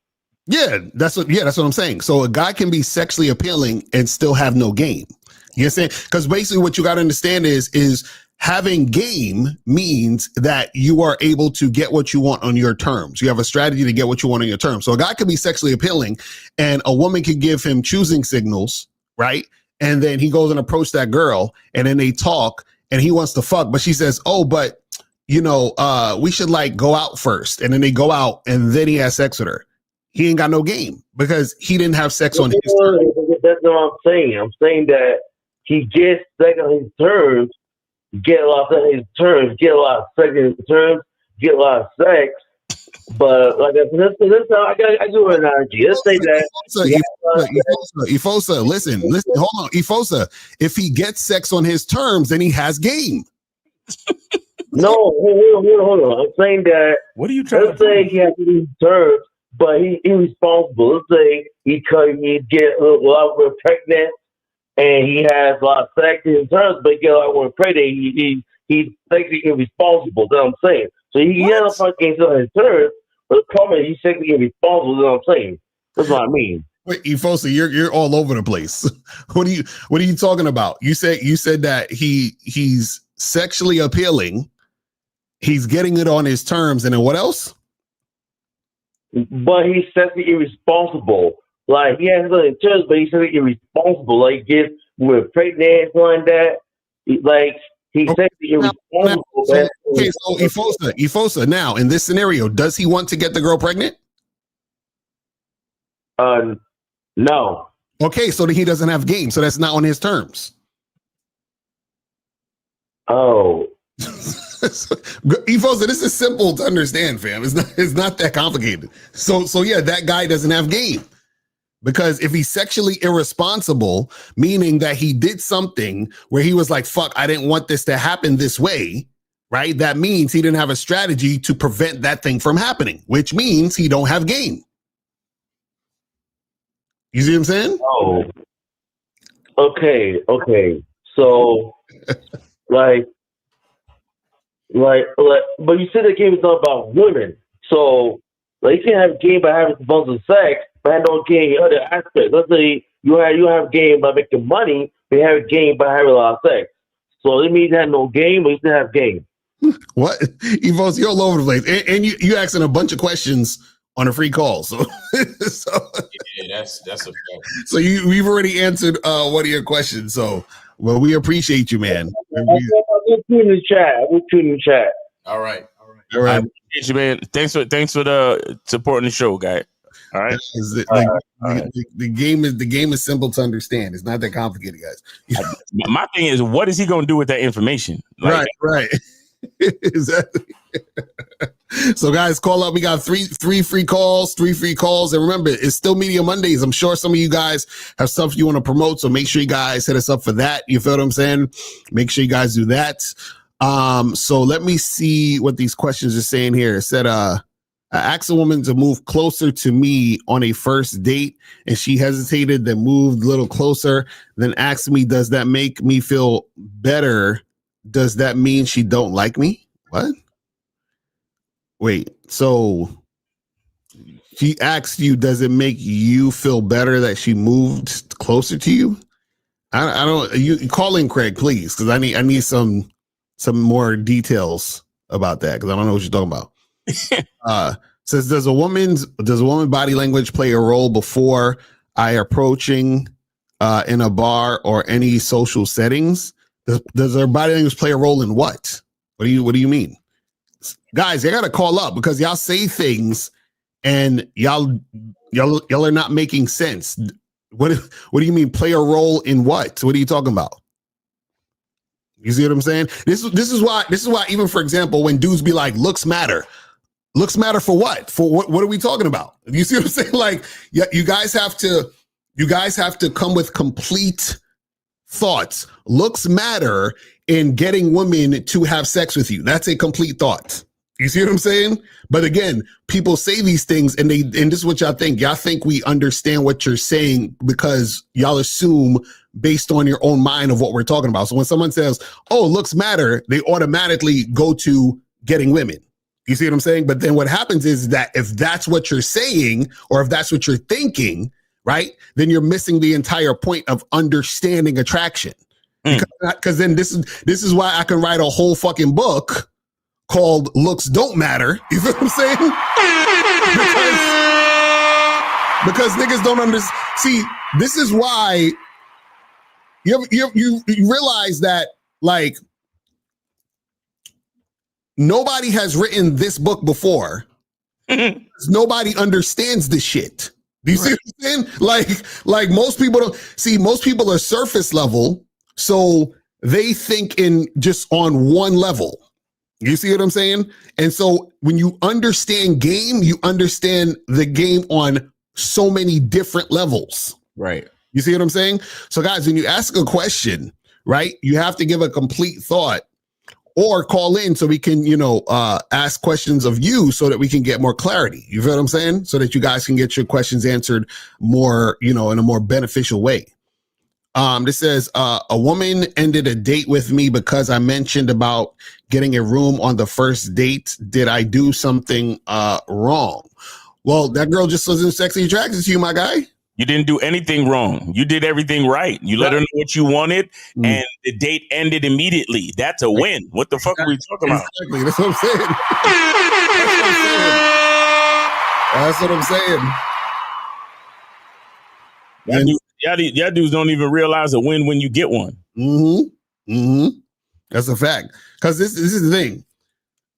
Yeah, that's what I'm saying. So a guy can be sexually appealing and still have no game. You understand? Because basically what you got to understand is having game means that you are able to get what you want on your terms. You have a strategy to get what you want on your terms. So a guy could be sexually appealing and a woman could give him choosing signals, right? And then he goes and approach that girl and then they talk and he wants to fuck, but she says, oh, but you know, we should like go out first. And then they go out and then he has sex with her. He ain't got no game because he didn't have sex on his terms. That's what I'm saying. I'm saying that he gets sex on his terms, get a lot of sex on his terms, get a lot of sex on his terms, get a lot of sex. But like this I do an analogy. Let's say that Efosa, listen, hold on. Efosa, if he gets sex on his terms, then he has game. No, hold on. I'm saying that what are you trying let's say he has these terms, but he's irresponsible. Let's say he get a lot of women pregnant and he has a lot of sex in his terms, but he get a lot of women pregnant. He's sexually irresponsible. That's what I'm saying. So he get a fucking on his terms, but the problem is he's sexually irresponsible. That's what I'm saying. That's what I mean. Wait, Efosa, you're all over the place. What are you talking about? You said that he's sexually appealing. He's getting it on his terms, and then what else? But he's sexually irresponsible. Like he has nothing terms, but he's sexually irresponsible. Like he gets with pregnant like that. Like he's sexually irresponsible. So Efosa, now in this scenario, does he want to get the girl pregnant? No. Okay, so he doesn't have game, so that's not on his terms. Oh. Efo, so this is simple to understand, fam. It's not that complicated. So yeah, that guy doesn't have game. Because if he's sexually irresponsible, meaning that he did something where he was like, fuck, I didn't want this to happen this way, right? That means he didn't have a strategy to prevent that thing from happening, which means he don't have game. You see what I'm saying? Oh. Okay. So, like, but you said the game is not about women. So, like, you can't have game by having a bunch of sex, but have no game in other aspects. Let's say you have game by making money, but you have game by having a lot of sex. So it means you have no game, but you still have game. What? Evo's, you're all over the place. And you asking a bunch of questions on a free call. So, Yeah, that's a fact. So we've already answered one of your questions. So, well, we appreciate you, man. We'll tune in the chat. All right. All right. I appreciate you, man. Thanks for the supporting the show, guy. All right. The game is simple to understand. It's not that complicated, guys. My thing is, what is he going to do with that information? Like, right. Exactly. So, guys, call up. We got three free calls. And remember, it's still Media Mondays. I'm sure some of you guys have stuff you want to promote. So make sure you guys hit us up for that. You feel what I'm saying? Make sure you guys do that. So let me see what these questions are saying here. It said, I asked a woman to move closer to me on a first date, and she hesitated, then moved a little closer, then asked me, does that make me feel better? Does that mean she don't like me? What? Wait, so she asked you, does it make you feel better that she moved closer to you? I don't, you call in Craig, please, because I need some more details about that, because I don't know what you're talking about. Says, does a woman body language play a role before I approaching in a bar or any social settings? Does her body language play a role in what? What do you mean? Guys, I gotta call up because y'all say things and y'all are not making sense. What do you mean play a role in what? What are you talking about? You see what I'm saying? This is why even, for example, when dudes be like, looks matter for what? For what are we talking about? You see what I'm saying? Like, you guys have to come with complete thoughts. Looks matter in getting women to have sex with you. That's a complete thought. You see what I'm saying? But again, people say these things and this is what y'all think. Y'all think we understand what you're saying because y'all assume based on your own mind of what we're talking about. So when someone says, oh, looks matter, they automatically go to getting women. You see what I'm saying? But then what happens is that if that's what you're saying or if that's what you're thinking, right, then you're missing the entire point of understanding attraction. Because then this is why I can write a whole fucking book called Looks Don't Matter. You feel what I'm saying? Because niggas don't understand. See, this is why you realize that, like, nobody has written this book before. Nobody understands this shit. Do you see what I'm saying? Like most people don't see, most people are surface level, so they think in just on one level. You see what I'm saying? And so when you understand game, you understand the game on so many different levels. Right. You see what I'm saying? So guys, when you ask a question, right, you have to give a complete thought or call in so we can, ask questions of you so that we can get more clarity. You feel what I'm saying? So that you guys can get your questions answered more, in a more beneficial way. This says, a woman ended a date with me because I mentioned about getting a room on the first date. Did I do something wrong? Well, that girl just wasn't sexually attracted to you, my guy. You didn't do anything wrong. You did everything right. You let her know what you wanted, and the date ended immediately. That's a win. What the fuck are we talking about? Exactly. That's what I'm saying. That's what I'm saying. Y'all dudes don't even realize a win when you get one. That's a fact. Because this is the thing.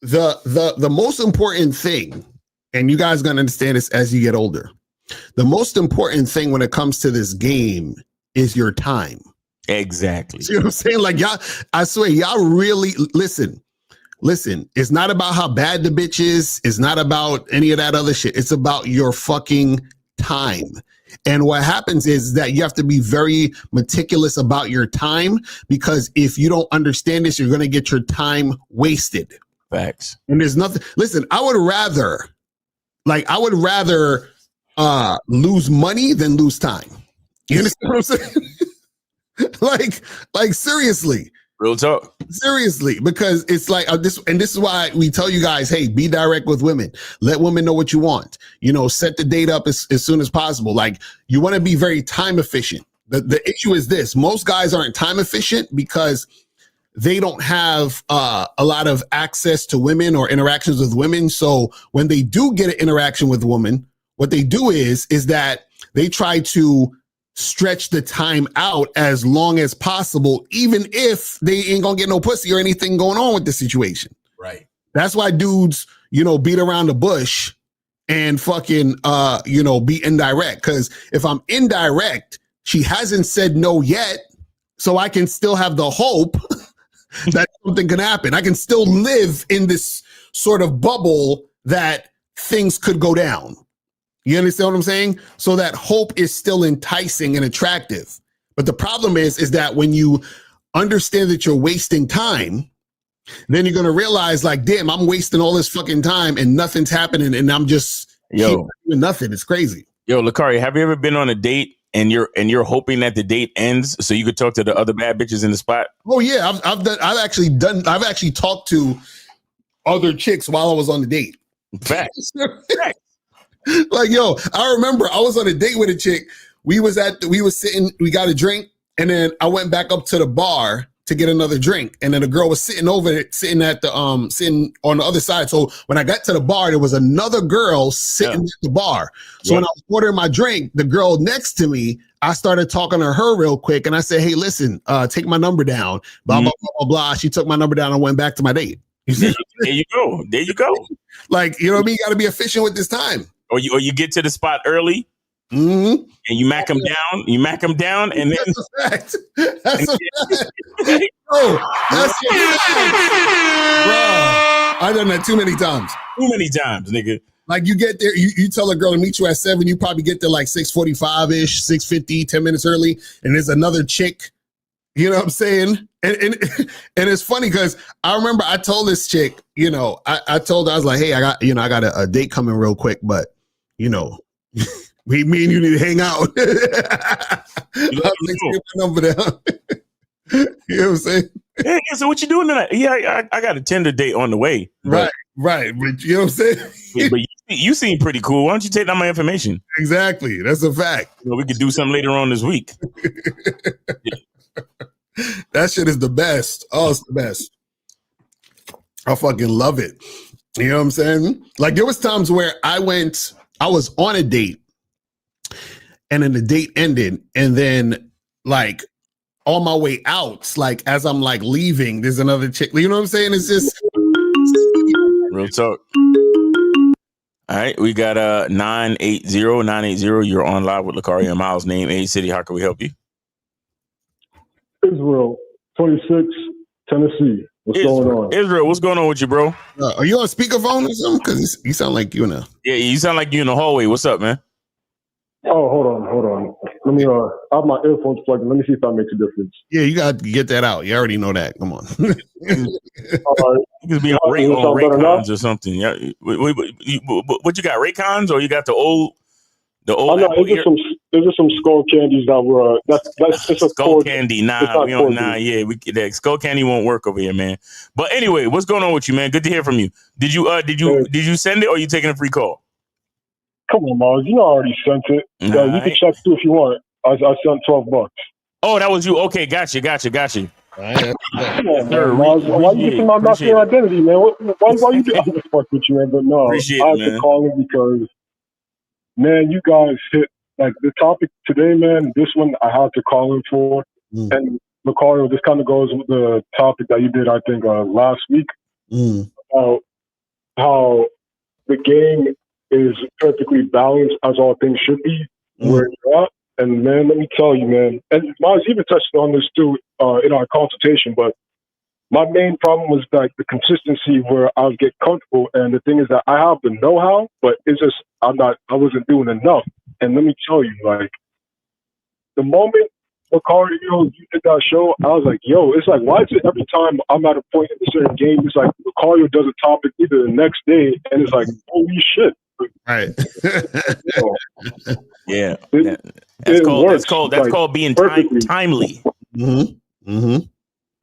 The most important thing, and you guys are gonna understand this as you get older. The most important thing when it comes to this game is your time. Exactly. See what I'm saying? Like y'all, I swear, y'all really listen. It's not about how bad the bitch is. It's not about any of that other shit. It's about your fucking time. And what happens is that you have to be very meticulous about your time, because if you don't understand this, you're going to get your time wasted. Facts. And there's nothing. Listen, I would rather lose money than lose time. You understand what I'm saying? like seriously. Real talk. Seriously, because it's like this is why we tell you guys, hey, be direct with women. Let women know what you want. Set the date up as soon as possible. Like, you want to be very time efficient. The issue is this: most guys aren't time efficient because they don't have a lot of access to women or interactions with women. So when they do get an interaction with a woman, what they do is that they try to stretch the time out as long as possible, even if they ain't gonna get no pussy or anything going on with the situation. Right. That's why dudes, beat around the bush and fucking, be indirect. Because if I'm indirect, she hasn't said no yet, so I can still have the hope that something can happen. I can still live in this sort of bubble that things could go down. You understand what I'm saying? So that hope is still enticing and attractive. But the problem is that when you understand that you're wasting time, then you're going to realize, like, damn, I'm wasting all this fucking time and nothing's happening, and I'm just doing nothing. It's crazy. Yo, Lakari, have you ever been on a date and you're hoping that the date ends so you could talk to the other bad bitches in the spot? Oh yeah, I've actually talked to other chicks while I was on the date. Facts. Like, yo, I remember I was on a date with a chick. We was sitting, we got a drink, and then I went back up to the bar to get another drink. And then the girl was sitting on the other side. So when I got to the bar, there was another girl sitting at the bar. So when I was ordering my drink, the girl next to me, I started talking to her real quick. And I said, hey, listen, take my number down. Blah, blah, blah, blah, blah. She took my number down and went back to my date. There you go. There you go. Like, you know what I mean? You got to be efficient with this time. Or you get to the spot early, and you mac them down. You mac them down, and then that's a fact. That's a fact. Oh, that's a fact. Bro, I've done that too many times. Too many times, nigga. Like, you get there, you tell a girl to meet you at 7, you probably get there like 6:45-ish, 6:50, 10 minutes early, and there's another chick. You know what I'm saying? And it's funny because I remember I told this chick, I told her, I was like, hey, I got a date coming real quick, but me and you need to hang out. Take my number down. You know what I'm saying? Yeah, so what you doing tonight? Yeah, I got a Tinder date on the way. Right. But you know what I'm saying? But you seem pretty cool. Why don't you take down my information? Exactly. That's a fact. We could do something later on this week. That shit is the best. Oh, it's the best. I fucking love it. You know what I'm saying? Like, there was times where I was on a date, and then the date ended, and then, like, on my way out, like, as I'm like leaving, there's another chick. You know what I'm saying? It's just real talk. All right, we got 980. You're on live with Lakari and Miles. Name, age, city. How can we help you? Israel, 26, Tennessee. What's going on? Israel, what's going on with you, bro? Are you on speakerphone or something? Because you sound like you in a... Yeah, you sound like you in the hallway. What's up, man? Oh, hold on. Let me I have my earphones plugged in. Let me see if that makes a difference. Yeah, you got to get that out. You already know that. Come on. All right. You could be on Raycons or something. Yeah. What you got? Raycons, or you got the old? Oh no, there's just some skull candies that were that's it's a skull candy. Nah, we don't. Nah, yeah, that skull candy won't work over here, man. But anyway, what's going on with you, man? Good to hear from you. Did you send it, or are you taking a free call? Come on, Mars. You know I already sent it. Nah, you can check too if you want. I sent $12. Oh, that was you. Okay, got you. Come on, man, Mars. Why you getting my masculine identity, man? Why you doing this fuck with you, man? But no, I have to call it because, man, you guys hit like the topic today, man. This one I had to call in for. And Macario, this kind of goes with the topic that you did, I think, last week about how the game is perfectly balanced as all things should be where you're at. And man, let me tell you, man, and Miles even touched on this too in our consultation, but my main problem was like the consistency where I would get comfortable. And the thing is that I have the know-how, but it's just, I wasn't doing enough. And let me tell you, like, the moment Macario, you did that show, I was like, yo, it's like, why is it every time I'm at a point in a certain game, it's like Macario does a topic either the next day, and it's like, holy shit. Right. Yeah. That's called being timely. Mm-hmm. Mm-hmm.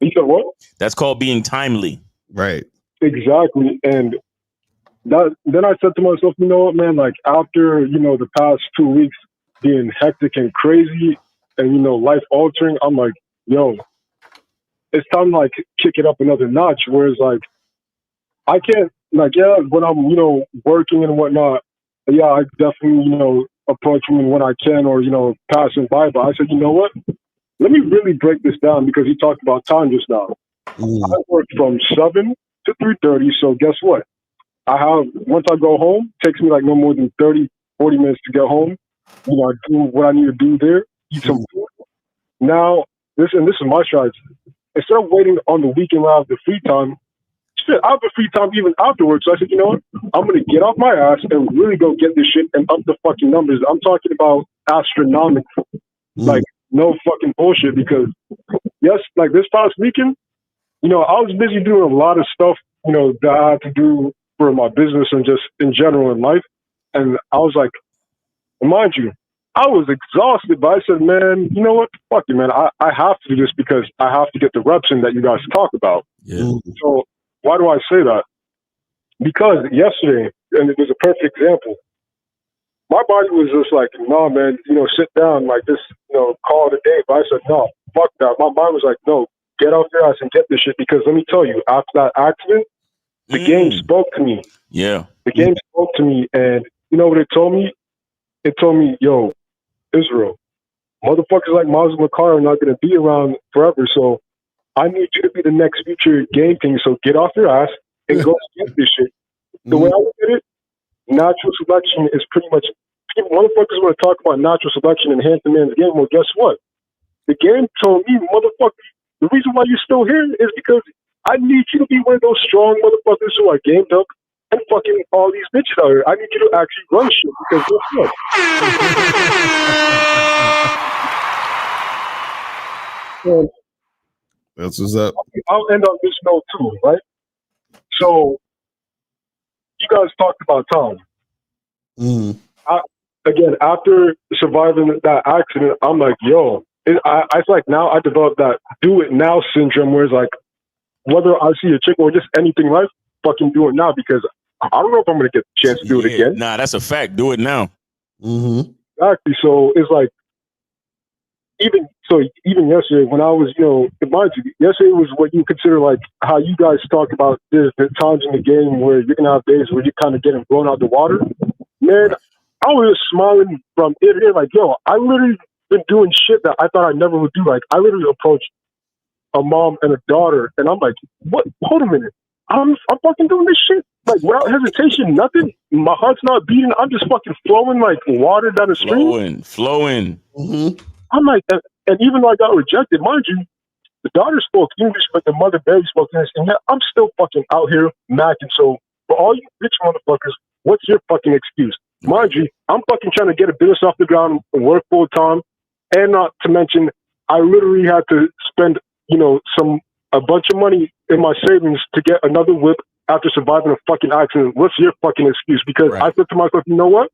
You said what? That's called being timely. Right. Exactly. And then I said to myself, you know what, man, like after, the past 2 weeks being hectic and crazy and, life altering, I'm like, yo, it's time to like kick it up another notch. Whereas like, I can't, like, yeah, when I'm, working and whatnot, yeah, I definitely, approach women when I can or, passing by. But I said, you know what? Let me really break this down because you talked about time just now. I work from 7 to 3:30. So guess what? Once I go home, it takes me like no more than 30, 40 minutes to get home. I do what I need to do there, eat some food. Now, this is my strategy. Instead of waiting on the weekend when I have the free time, I have the free time even afterwards. So I said, you know what? I'm going to get off my ass and really go get this shit and up the fucking numbers. I'm talking about astronomical. Like, no fucking bullshit because, yes, like this past weekend, I was busy doing a lot of stuff, that I had to do for my business and just in general in life. And I was like, mind you, I was exhausted, but I said, man, you know what? Fuck it, man. I have to do this because I have to get the reps in that you guys talk about. Yeah. So why do I say that? Because yesterday, and it was a perfect example, my body was just like, no, man, sit down, like this, call it a day. But I said, no, fuck that. My mind was like, no, get off your ass and get this shit. Because let me tell you, after that accident, the game spoke to me. Yeah. The game spoke to me. And you know what it told me? It told me, yo, Israel, motherfuckers like Miles and Macario are not going to be around forever. So I need you to be the next future game king. So get off your ass and go get this shit. The way I look at it, natural selection is pretty much, motherfuckers want to talk about natural selection and enhance the man's game. Well, guess what? The game told me, motherfucker, the reason why you're still here is because I need you to be one of those strong motherfuckers who are gamed up and fucking all these bitches out here. I need you to actually run shit because guess what? And that's what's up. I'll end on this note too, right? So you guys talked about time. Again, after surviving that accident, I'm like, yo, I feel like now I developed that do it now syndrome where it's like, whether I see a chick or just anything in life, fucking do it now because I don't know if I'm going to get the chance to do it again. Nah, that's a fact. Do it now. Exactly. So it's like, even yesterday when I was, mind you, yesterday was what you consider like how you guys talk about the times in the game where you're going to have days where you're kind of getting blown out the water. Man, I was just smiling from ear to ear like, yo, I literally been doing shit that I thought I never would do. Like, I literally approached a mom and a daughter, and I'm like, what? Hold a minute. I'm fucking doing this shit. Like, without hesitation, nothing. My heart's not beating. I'm just fucking flowing like water down the stream. Flowing. I'm like, and even though I got rejected, mind you, the daughter spoke English, but the mother barely spoke English. And yet I'm still fucking out here macking. So, for all you bitch motherfuckers, what's your fucking excuse? Mind you, I'm fucking trying to get a business off the ground and work full time. And not to mention, I literally had to spend, a bunch of money in my savings to get another whip after surviving a fucking accident. What's your fucking excuse? Because I said to myself, you know what?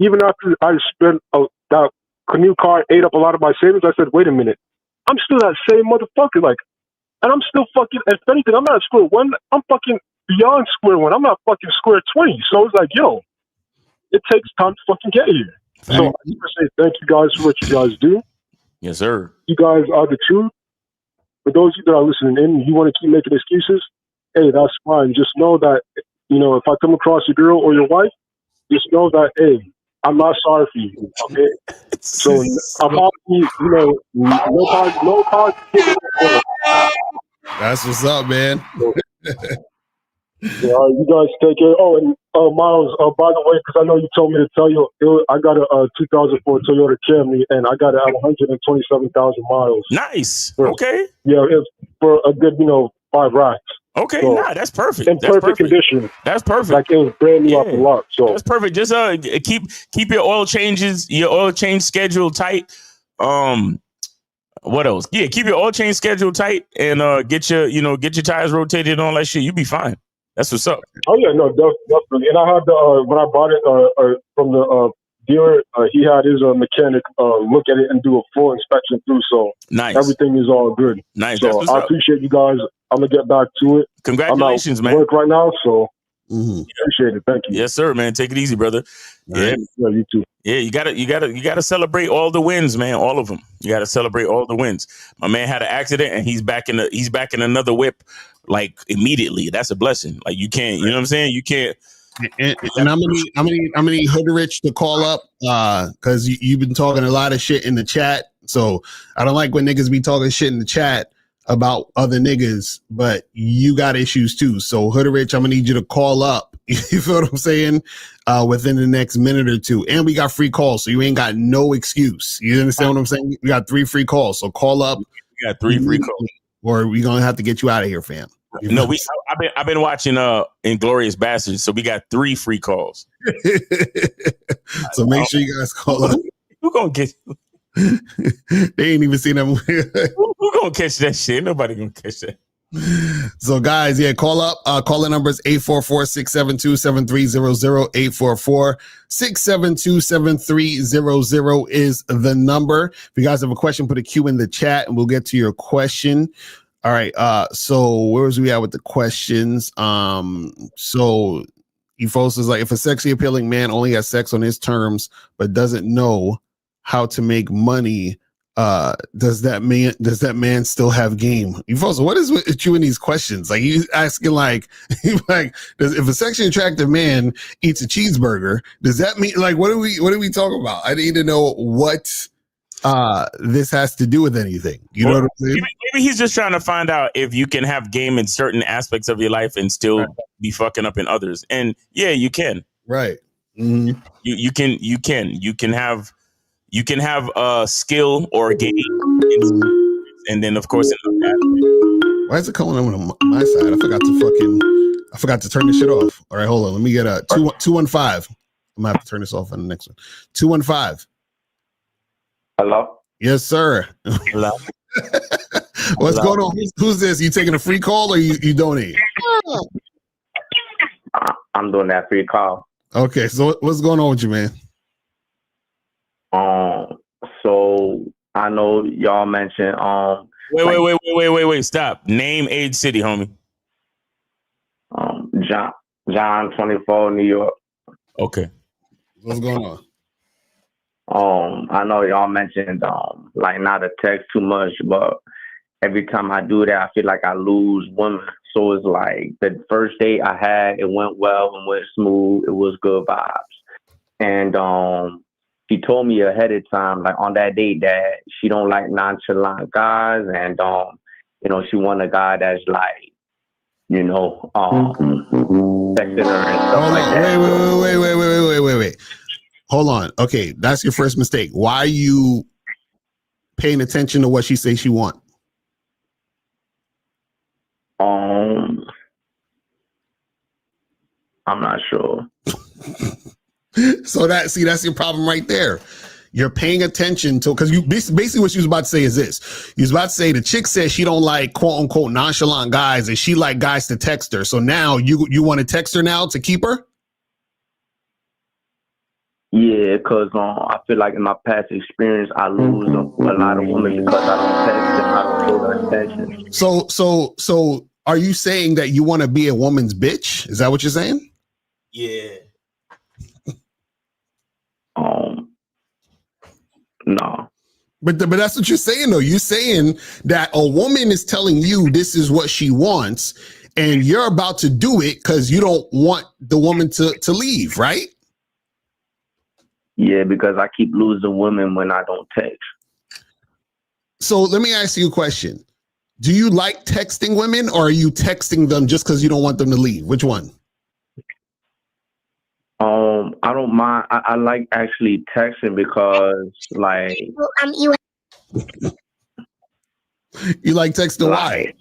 Even after I spent that canoe car ate up a lot of my savings, I said, wait a minute. I'm still that same motherfucker. Like, and I'm still fucking, if anything, I'm not at square one. I'm fucking beyond square one. I'm not fucking square 20. So it's like, yo, it takes time to fucking get here. So I just want to say thank you guys for what you guys do. Yes, sir. You guys are the truth. For those of you that are listening in, you want to keep making excuses, hey, that's fine. Just know that, if I come across your girl or your wife, just know that, hey, I'm not sorry for you, okay? So, apologies, no apologies. That's what's up, man. Yeah, you guys take care. Oh, and Miles, by the way, because I know you told me to tell you, I got a 2004 Toyota Camry, and I got it at 127,000 miles. Nice. For, okay. Yeah, it's for a good, 5 racks. Okay, So, nah, that's perfect. In That's perfect condition. That's perfect. Like it was brand new off the lot. So that's perfect. Just keep your oil change schedule tight. What else? Yeah, keep your oil change schedule tight and get your tires rotated and all that shit. You be fine. That's what's up. Oh yeah, no, definitely. And I had the when I bought it from the dealer, he had his mechanic look at it and do a full inspection through. So nice. Everything is all good. Nice. So I appreciate you guys. I'm gonna get back to it. Congratulations, I'm at man. work right now, so appreciate it. Thank you. Yes, sir, man. Take it easy, brother. Yeah, you too. Yeah, you gotta celebrate all the wins, man. All of them. You gotta celebrate all the wins. My man had an accident and he's back in another whip like immediately. That's a blessing. Like you can't, you know what I'm saying? You can't. And I'm gonna need Hood Rich to call up because you've been talking a lot of shit in the chat. So I don't like when niggas be talking shit in the chat about other niggas, but you got issues too. So Hood Rich, I'm gonna need you to call up. You feel what I'm saying? Within the next minute or two. And we got free calls, so you ain't got no excuse. You understand what I'm saying? We got 3 free calls. So call up. We got 3 free calls. Or we gonna have to get you out of here, fam. No, I've been watching Inglourious Bastards, so we got 3 free calls. So make sure you guys call up. Who gonna get? They ain't even seen them. Who gonna catch that shit? Nobody gonna catch that. So guys, yeah, call up. Call the numbers 844-672-7300. 844-672-7300 is the number. If you guys have a question, put a Q in the chat and we'll get to your question. All right. So where was we at with the questions? So Ephos is like, if a sexually appealing man only has sex on his terms but doesn't know how to make money, does that man still have game? Ephos, what is with you in these questions? Like you asking like if a sexually attractive man eats a cheeseburger, does that mean like what are we talking about? I need to know what this has to do with anything. You know what I'm saying? Maybe he's just trying to find out if you can have game in certain aspects of your life and still be fucking up in others. And yeah, you can. Right. Mm-hmm. You can have a skill or a game, and then of course. Why is it calling on my side? I forgot to turn this shit off. All right, hold on. Let me get a 215. I'm gonna have to turn this off on the next one. 215. Hello. Yes, sir. Hello. What's going on? Who's this? You taking a free call or you donate? I'm doing that free call. Okay, so what's going on with you, man? So I know y'all mentioned Wait, stop. Name, age, city, homie. John 24, New York. Okay. What's going on? I know y'all mentioned like not to text too much, but every time I do that, I feel like I lose women. So it's like the first date I had, it went well and went smooth. It was good vibes. And she told me ahead of time, like on that date, that she don't like nonchalant guys, and she want a guy that's like, texting her and stuff like that. Wait. Hold on. Okay, that's your first mistake. Why are you paying attention to what she says she want? I'm not sure. So that's your problem right there. You're paying attention to, because you basically what she was about to say is this. You was about to say the chick says she don't like quote unquote nonchalant guys and she like guys to text her. So now you want to text her now to keep her? Yeah, because I feel like in my past experience, I lose a lot of women because I don't text and I don't pay her attention. So are you saying that you want to be a woman's bitch? Is that what you're saying? Yeah. No. But that's what you're saying, though. You're saying that a woman is telling you this is what she wants, and you're about to do it because you don't want the woman to leave, right? Yeah, because I keep losing women when I don't text. So let me ask you a question. Do you like texting women, or are you texting them just because you don't want them to leave? Which one? I don't mind. I like actually texting because, like, you like texting? Why?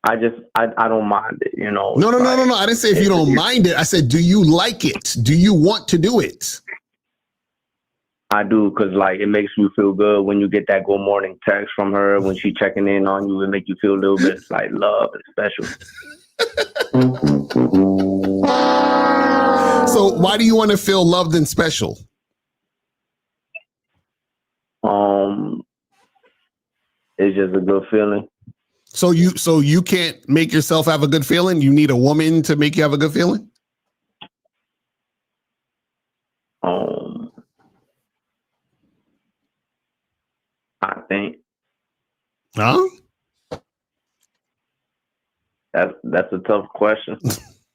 I don't mind it. You know. No. I didn't say if you don't mind it. I said, do you like it? Do you want to do it? I do, because like it makes you feel good when you get that good morning text from her when she checking in on you. It make you feel a little bit like love and special. So why do you want to feel loved and special? It's just a good feeling. So you can't make yourself have a good feeling? You need a woman to make you have a good feeling? I think. Huh? That's a tough question.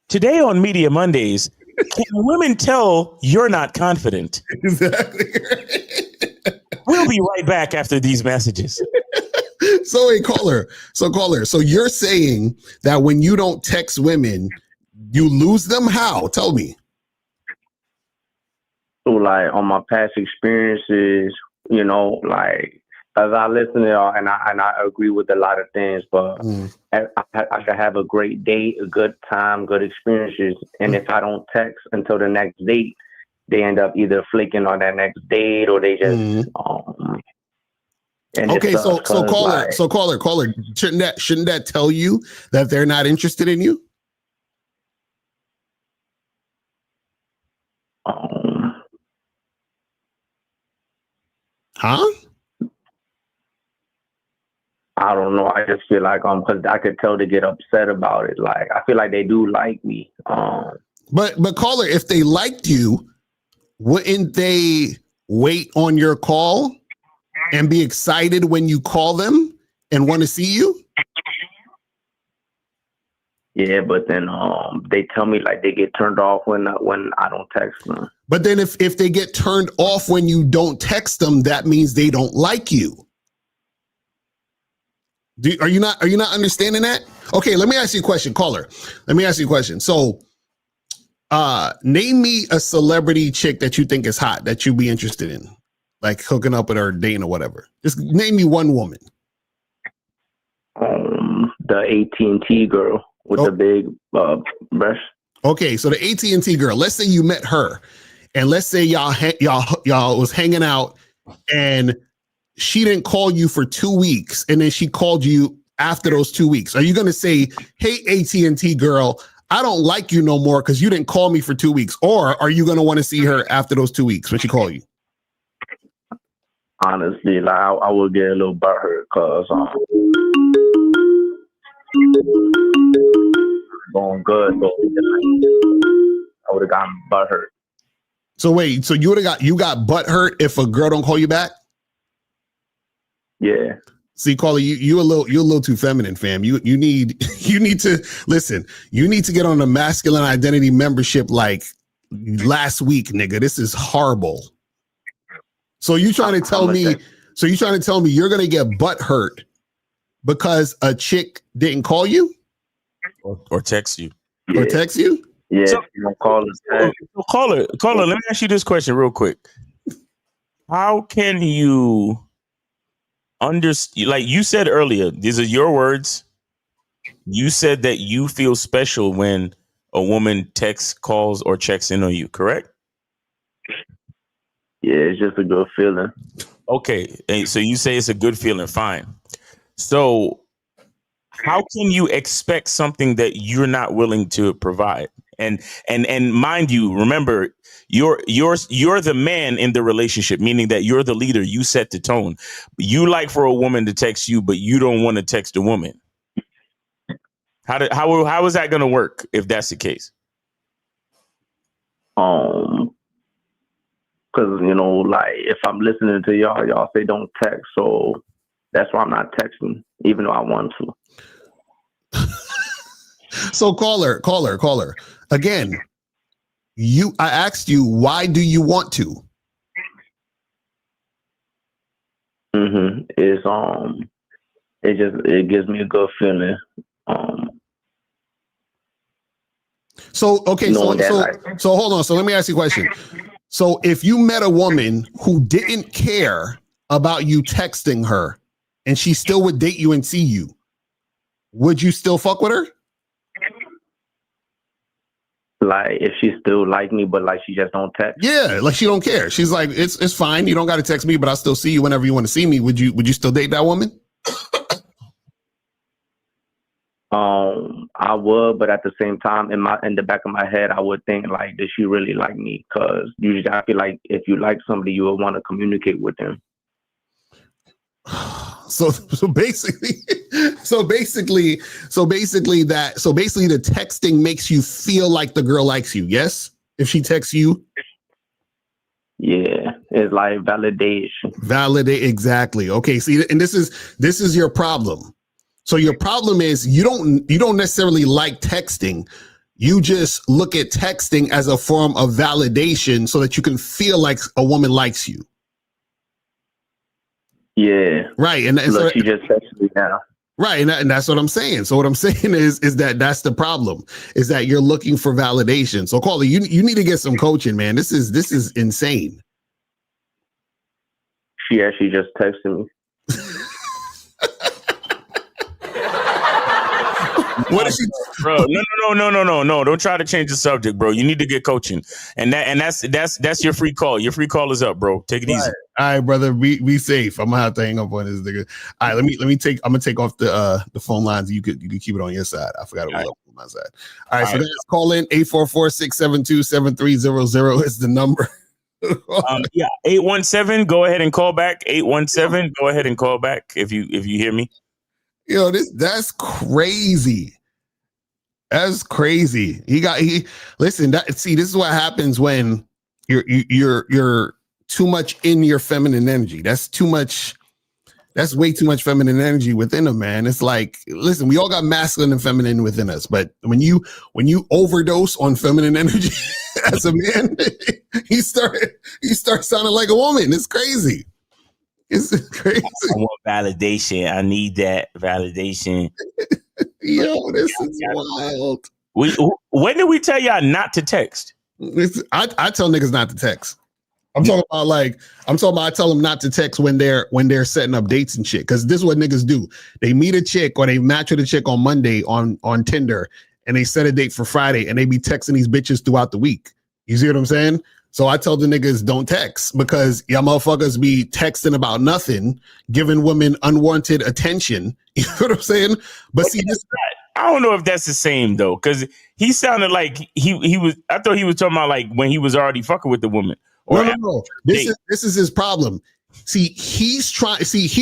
Today on Media Mondays, can women tell you're not confident? Exactly. We'll be right back after these messages. So caller. So you're saying that when you don't text women, you lose them? How? Tell me. So like on my past experiences, you know, like as I listen to y'all and I agree with a lot of things, but I could have a great date, a good time, good experiences, and if I don't text until the next date, they end up either flaking on that next date or they just okay, so caller, shouldn't that tell you that they're not interested in you? Huh? I don't know. I just feel like because I could tell they get upset about it. Like I feel like they do like me. But caller, if they liked you, wouldn't they wait on your call and be excited when you call them and want to see you? Yeah, but then they tell me like they get turned off when I don't text them. But then if they get turned off when you don't text them, that means they don't like you. Are you not understanding that? Okay, let me ask you a question, caller. Let me ask you a question. So, name me a celebrity chick that you think is hot that you'd be interested in, like hooking up with her, dating or whatever. Just name me one woman. The AT&T girl with the big breast. Okay, so the AT&T girl. Let's say you met her, and let's say y'all was hanging out, and she didn't call you for 2 weeks, and then she called you after those 2 weeks. Are you going to say, hey, AT&T girl, I don't like you no more because you didn't call me for 2 weeks? Or are you going to want to see her after those 2 weeks when she call you? Honestly, like I would get a little butthurt because going good, so I would have gotten butthurt. So wait, so you got butthurt if a girl don't call you back? Yeah. See, caller, you're a little too feminine, fam. You need to listen. You need to get on the Masculine Identity membership like last week, nigga. This is horrible. So you trying to tell me? So you trying to tell me you're gonna get butt hurt because a chick didn't call you or text you or text you? Yeah, so, you don't call us. Caller. Let me ask you this question real quick. How can you understand? Like you said earlier, these are your words. You said that you feel special when a woman texts, calls, or checks in on you. Correct? Yeah, it's just a good feeling. Okay, and so you say it's a good feeling. Fine. So, how can you expect something that you're not willing to provide? And mind you, remember, you're the man in the relationship, meaning that you're the leader. You set the tone. You like for a woman to text you, but you don't want to text a woman. How is that going to work if that's the case? Because like if I'm listening to y'all say don't text, so that's why I'm not texting, even though I want to. So caller. Again, I asked you, why do you want to? it gives me a good feeling. So okay, so hold on. So let me ask you a question. So if you met a woman who didn't care about you texting her, and she still would date you and see you, would you still fuck with her? Like if she still like me, but like she just don't text. Yeah, like she don't care. She's like, it's fine. You don't got to text me, but I'll still see you whenever you want to see me. Would you still date that woman? I would, but at the same time, in the back of my head, I would think like, does she really like me? Because usually I feel like if you like somebody, you would want to communicate with them. So basically the texting makes you feel like the girl likes you. Yes, if she texts you. Yeah, it's like validation. Validate, exactly. Okay, see, and this is your problem. So your problem is you don't necessarily like texting. You just look at texting as a form of validation so that you can feel like a woman likes you. Yeah. Right. And so she just texted me now. Right. And that's what I'm saying. So what I'm saying is that that's the problem, is that you're looking for validation. So Carly, you need to get some coaching, man. This is insane. She actually just texted me. What is she, bro? No! Don't try to change the subject, bro. You need to get coaching, and that's your free call. Your free call is up, bro. Take it easy. All right, brother. Be safe. I'm gonna have to hang up on this nigga. All right, let me take. I'm gonna take off the phone lines. You can keep it on your side. I forgot it was up on my side. All right, so guys, call in 844-672-7300 is the number. 817. Go ahead and call back. 817. Go ahead and call back if you hear me. Yo, that's crazy. That's crazy. Listen, this is what happens when you're too much in your feminine energy. That's too much. That's way too much feminine energy within a man. It's like, listen, we all got masculine and feminine within us, but when you overdose on feminine energy as a man, you start sounding like a woman. It's crazy. It's crazy. I want validation. I need that validation. Yo, this is wild. When did we tell y'all not to text? I tell niggas not to text. I tell them not to text when they're setting up dates and shit. Because this is what niggas do. They meet a chick or they match with a chick on Monday on Tinder, and they set a date for Friday, and they be texting these bitches throughout the week. You see what I'm saying? So I tell the niggas don't text, because y'all motherfuckers be texting about nothing, giving women unwanted attention. You know what I'm saying? But see, I don't know if that's the same though, because he sounded like he was. I thought he was talking about like when he was already fucking with the woman. No. This is his problem. See, he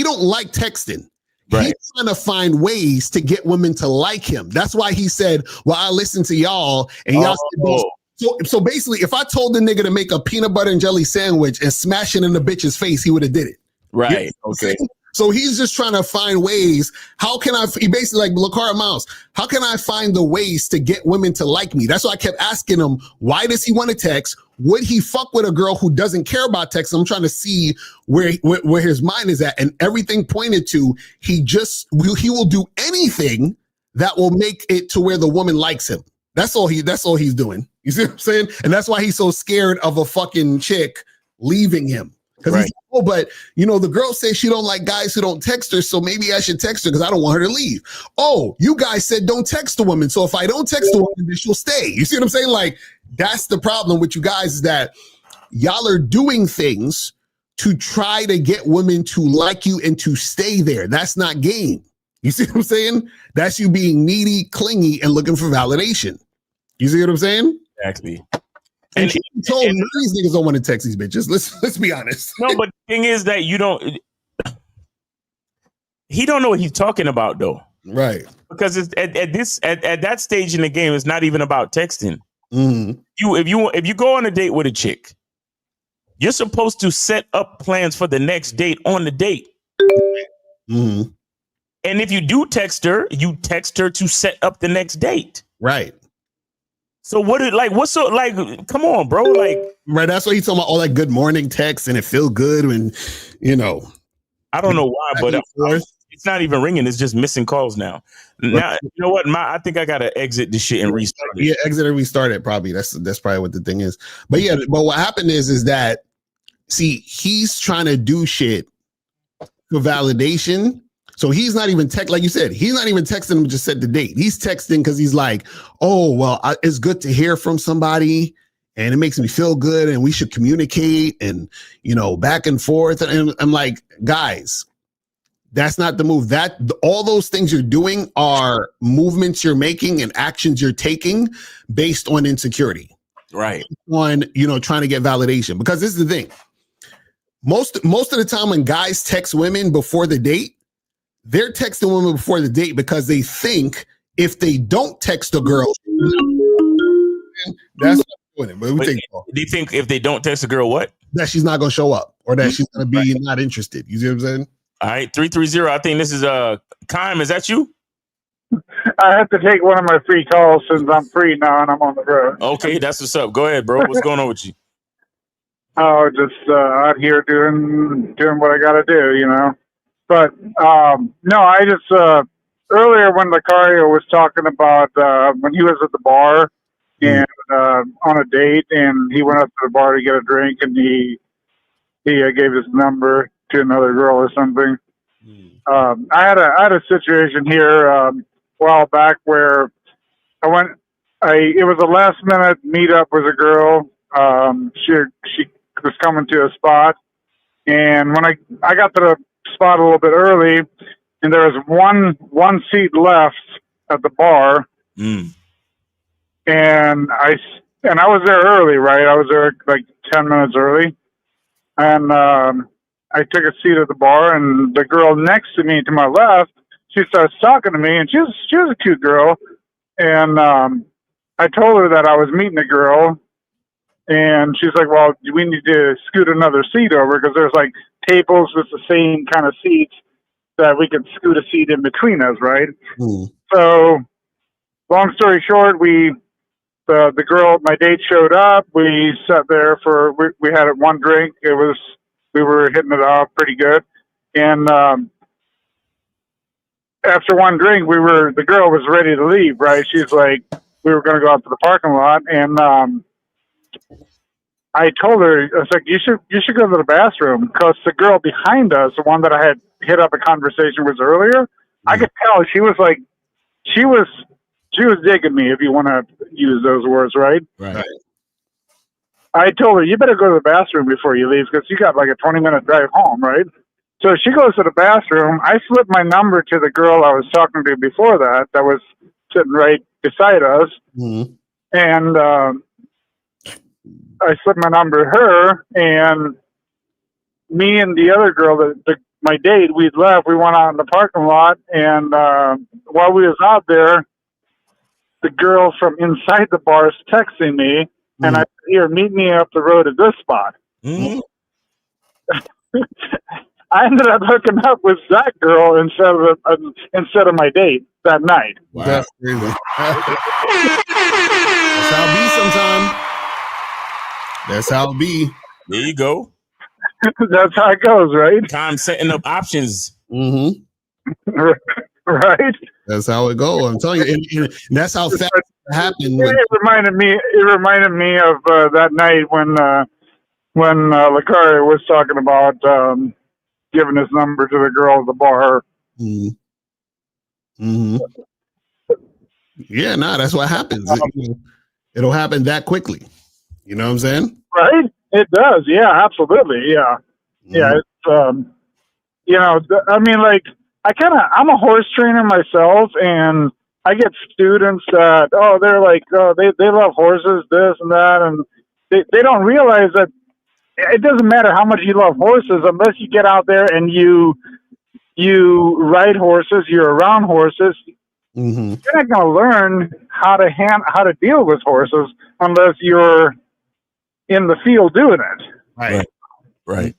don't like texting. Right. He's trying to find ways to get women to like him. That's why he said, "Well, I listen to y'all, and y'all." So basically, if I told the nigga to make a peanut butter and jelly sandwich and smash it in the bitch's face, he would have did it. Right. Okay. So he's just trying to find ways. He basically like Lakara Mouse. How can I find the ways to get women to like me? That's why I kept asking him, why does he want to text? Would he fuck with a girl who doesn't care about text? I'm trying to see where his mind is at. And everything pointed to, he will do anything that will make it to where the woman likes him. That's all he's doing. You see what I'm saying? And that's why he's so scared of a fucking chick leaving him. Because he's but the girl says she don't like guys who don't text her, so maybe I should text her because I don't want her to leave. Oh, you guys said don't text a woman, so if I don't text a woman, then she'll stay. You see what I'm saying? Like, that's the problem with you guys, is that y'all are doing things to try to get women to like you and to stay there. That's not game. You see what I'm saying? That's you being needy, clingy, and looking for validation. You see what I'm saying? Exactly. And she told none of these niggas don't want to text these bitches. Let's be honest. No, but the thing is that he don't know what he's talking about though. Right. Because it's at that stage in the game, it's not even about texting. Mm-hmm. If you go on a date with a chick, you're supposed to set up plans for the next date on the date. Mm-hmm. And if you do text her, you text her to set up the next date. Right. So come on, bro. Like, right. That's what he's talking about. All that good morning text, and it feel good when, I don't know why, but It's not even ringing. It's just missing calls now. Now, you know what? I think I got to exit this shit and restart it. Yeah, exit and restart it probably. That's probably what the thing is. But yeah, but what happened is that, see, he's trying to do shit for validation. So he's not even like you said, he's not even texting him, just set the date. He's texting because he's like, oh, well, it's good to hear from somebody and it makes me feel good and we should communicate and, back and forth. And I'm like, guys, that's not the move. All those things you're doing are movements you're making and actions you're taking based on insecurity. Right. On, trying to get validation. Because this is the thing. Most of the time when guys text women before the date, they're texting women before the date because they think if they don't text a girl, that's not doing it. But we think, do you think if they don't text a girl, what? That she's not going to show up or that she's going to be not interested. You see what I'm saying? All right, 330. I think this is Kime. Is that you? I have to take one of my free calls since I'm free now and I'm on the road. Okay, that's what's up. Go ahead, bro. What's going on with you? Oh, just out here doing what I got to do, But no, I just earlier when Lucario was talking about when he was at the bar and on a date, and he went up to the bar to get a drink, and he gave his number to another girl or something. I had a situation here a while back where it was a last minute meetup with a girl. She was coming to a spot, and when I got to the spot a little bit early, and there was one seat left at the bar, and I was there early, right? I was there like 10 minutes early, and I took a seat at the bar, and the girl next to me to my left, she starts talking to me, and she was a cute girl, and I told her that I was meeting a girl, and she's like, well, we need to scoot another seat over because there's like tables with the same kind of seats that we could scoot a seat in between us, right? So long story short, the girl, my date showed up. We sat there we had one drink. We were hitting it off pretty good. And after one drink, the girl was ready to leave, right? She's like, we were going to go out to the parking lot. And I told her, I was like, you should go to the bathroom, because the girl behind us, the one that I had hit up a conversation with earlier, I could tell she was digging me, if you want to use those words, right? Right. I told her, you better go to the bathroom before you leave, because you got like a 20-minute drive home, right? So she goes to the bathroom. I slipped my number to the girl I was talking to before that was sitting right beside us. And I slipped my number to her, and me and the other girl, my date, we'd left. We went out in the parking lot, and while we was out there, the girl from inside the bar is texting me, and I said, here, meet me up the road at this spot. I ended up hooking up with that girl instead of my date that night. Wow. That's crazy. That's how it be sometimes. That's how it be. There you go. That's how it goes, right? Time setting up options. Right. That's how it goes. I'm telling you, and that's how fast it happened. It reminded me of that night when Lucario was talking about giving his number to the girl at the bar. Yeah, that's what happens. It'll happen that quickly. You know what I'm saying? Right. It does. Yeah, absolutely. Yeah. Yeah. It's I mean, like, I'm a horse trainer myself, and I get students that, they're like, they love horses, this and that, and they don't realize that it doesn't matter how much you love horses unless you get out there and you ride horses, you're around horses. You're not going to learn how to deal with horses unless you're in the field doing it. Right.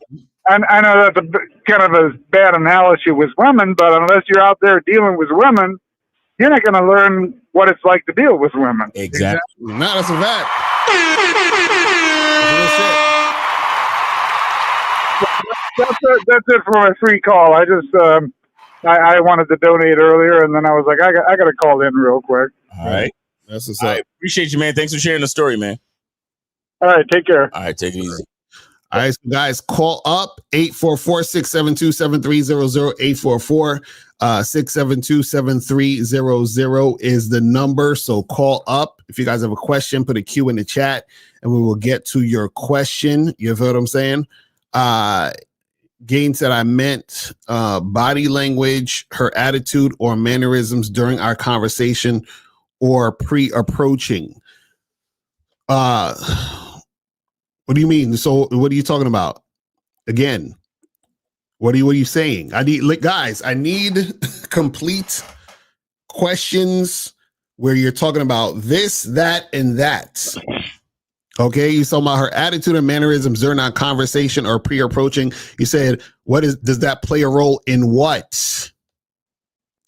And I know that's kind of a bad analogy with women, but unless you're out there dealing with women, you're not going to learn what it's like to deal with women. Exactly. No, that's a fact. That's it for my free call. I just I wanted to donate earlier, and then I was like, I got to call in real quick. All right. That's what's up. Appreciate you, man. Thanks for sharing the story, man. All right, take care. All right, take it easy. All right, so guys, call up 844-672-7300, 844-672-7300 is the number. So call up. If you guys have a question, put a Q in the chat and we will get to your question. You feel what I'm saying? Gain said I meant body language, her attitude or mannerisms during our conversation or pre-approaching. What do you mean? So what are you talking about? Again, what are you saying? I need complete questions where you're talking about this, that, and that. Okay, you talking about her attitude and mannerisms during our conversation or pre-approaching. You said, does that play a role in what?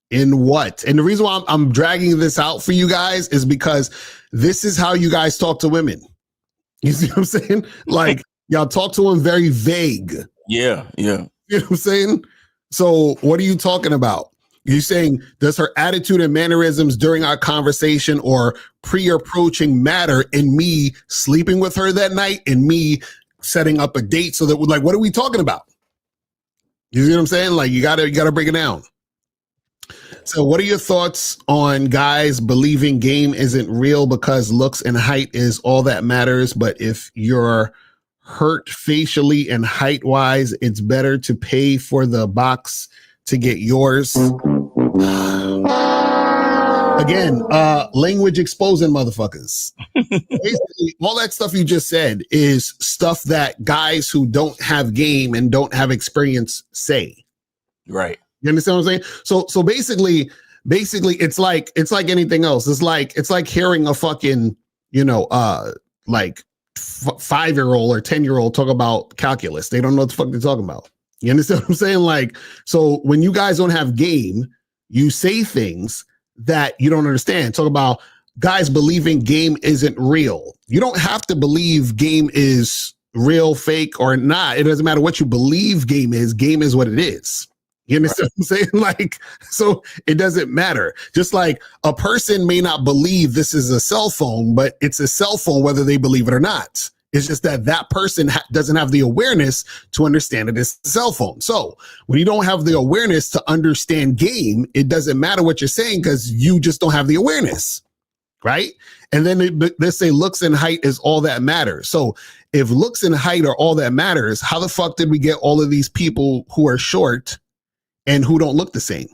In what? And the reason why I'm dragging this out for you guys is because this is how you guys talk to women. You see what I'm saying? Like, y'all talk to them very vague. Yeah. You know what I'm saying? So what are you talking about? You're saying, does her attitude and mannerisms during our conversation or pre-approaching matter in me sleeping with her that night and me setting up a date so that we're like, what are we talking about? You see what I'm saying? Like, you gotta break it down. So what are your thoughts on guys believing game isn't real because looks and height is all that matters, but if you're hurt facially and height wise, it's better to pay for the box to get yours? Again, language exposing motherfuckers. Basically, all that stuff you just said is stuff that guys who don't have game and don't have experience say. Right. You understand what I'm saying? So basically it's like anything else. It's like hearing a fucking, 5-year-old or 10-year-old talk about calculus. They don't know what the fuck they're talking about. You understand what I'm saying? Like, so when you guys don't have game, you say things that you don't understand. Talk about guys believing game isn't real. You don't have to believe game is real, fake, or not. It doesn't matter what you believe game is what it is. You understand what I'm saying? Like, so it doesn't matter. Just like a person may not believe this is a cell phone, but it's a cell phone whether they believe it or not. It's just that person doesn't have the awareness to understand it as a cell phone. So when you don't have the awareness to understand game, it doesn't matter what you're saying because you just don't have the awareness, right? And then they say looks and height is all that matters. So if looks and height are all that matters, how the fuck did we get all of these people who are short and who don't look the same?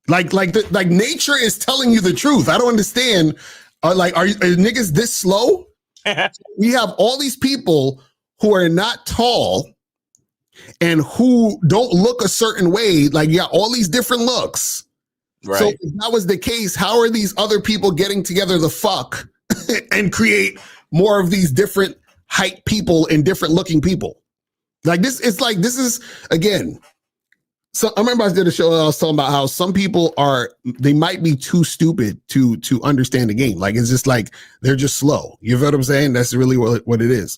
Like nature is telling you the truth. I don't understand. Are niggas this slow? We have all these people who are not tall and who don't look a certain way. Like, you got all these different looks. Right. So if that was the case, how are these other people getting together the fuck and create more of these different height people and different looking people? Like this, it's like, this is, again, so I remember I did a show and I was talking about how some people they might be too stupid to understand the game. Like, it's just like, they're just slow. You know what I'm saying? That's really what it is.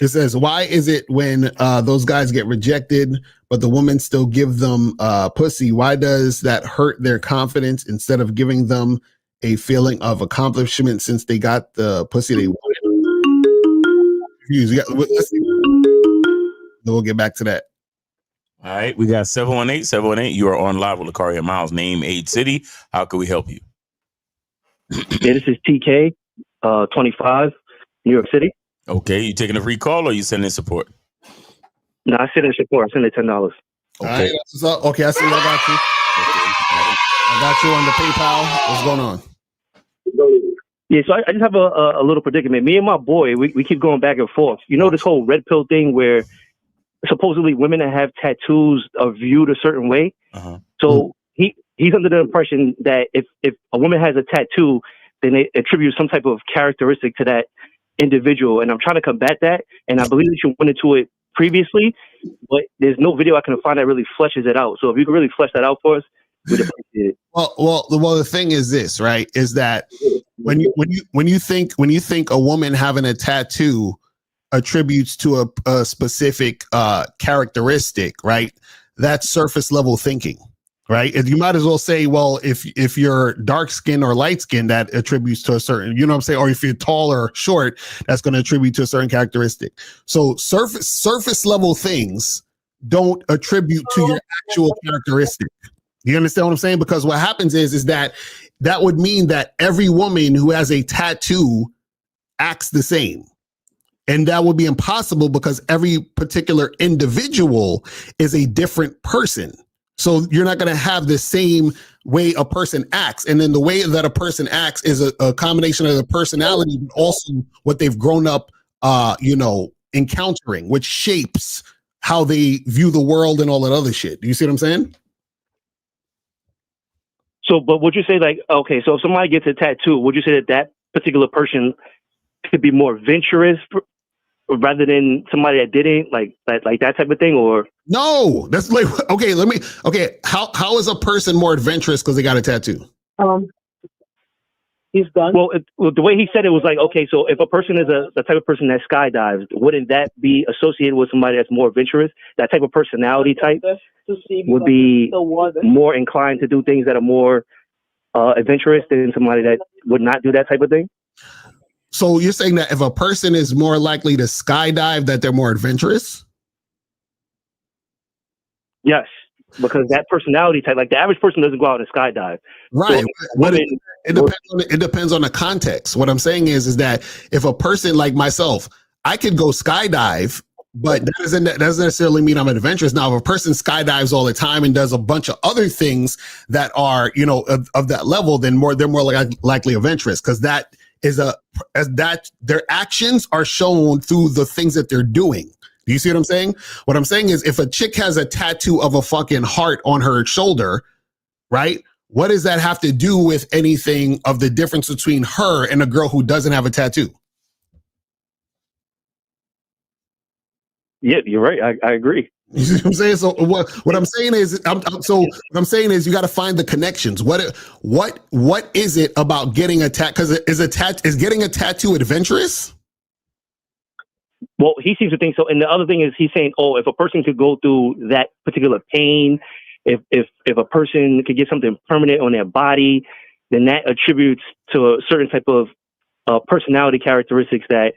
It says, why is it when those guys get rejected, but the women still give them pussy? Why does that hurt their confidence instead of giving them a feeling of accomplishment since they got the pussy they wanted? Then we'll get back to that. All right, we got 718. You are on live with Lucario Miles, name, age, city. How can we help you? Yeah, this is TK, 25, New York City. Okay, you taking a free call or you sending support? No, I send in support. I send it $10. Okay, okay, I see. I got you. I got you on the PayPal. What's going on? Yeah, so I just have a little predicament. Me and my boy, we keep going back and forth. You know this whole red pill thing where supposedly women that have tattoos are viewed a certain way. So he's under the impression that if a woman has a tattoo, then they attribute some type of characteristic to that individual. And I'm trying to combat that. And I believe that you went into it previously, but there's no video I can find that really fleshes it out. So if you could really flesh that out for us, we'd appreciate it. Well, the thing is this, right? Is that when you think a woman having a tattoo attributes to a specific characteristic, right? that's surface level thinking, right? You might as well say, well, if you're dark skin or light skin, that attributes to a certain, you know what I'm saying? Or if you're tall or short, that's going to attribute to a certain characteristic. So surface level things don't attribute to your actual characteristic. You understand what I'm saying? Because what happens is that would mean that every woman who has a tattoo acts the same. And that would be impossible because every particular individual is a different person. So you're not going to have the same way a person acts. And then the way that a person acts is a combination of the personality, but also what they've grown up, encountering, which shapes how they view the world and all that other shit. Do you see what I'm saying? So, but would you say like, okay, so if somebody gets a tattoo, would you say that that particular person could be more adventurous rather than somebody that didn't, like that type of thing? Or no, that's like, how is a person more adventurous because they got a tattoo? He's done. Well, the way he said it was like, okay, so if a person is the type of person that skydives, wouldn't that be associated with somebody that's more adventurous? That type of personality type would be more inclined to do things that are more adventurous than somebody that would not do that type of thing? So you're saying that if a person is more likely to skydive, that they're more adventurous? Yes, because that personality type, like the average person doesn't go out and skydive. Right. So But it depends on the context. What I'm saying is that if a person like myself, I could go skydive, but that doesn't necessarily mean I'm adventurous. Now, if a person skydives all the time and does a bunch of other things that are, of that level, then they're more likely adventurous, because that is their actions are shown through the things that they're doing. Do you see what I'm saying? What I'm saying is if a chick has a tattoo of a fucking heart on her shoulder, right? What does that have to do with anything of the difference between her and a girl who doesn't have a tattoo? Yeah, you're right. I agree. You see what I'm saying? So what I'm saying is, you got to find the connections. What is it about getting a tattoo? Because is getting a tattoo adventurous? Well, he seems to think so. And the other thing is, he's saying, if a person could go through that particular pain, if a person could get something permanent on their body, then that attributes to a certain type of personality characteristics that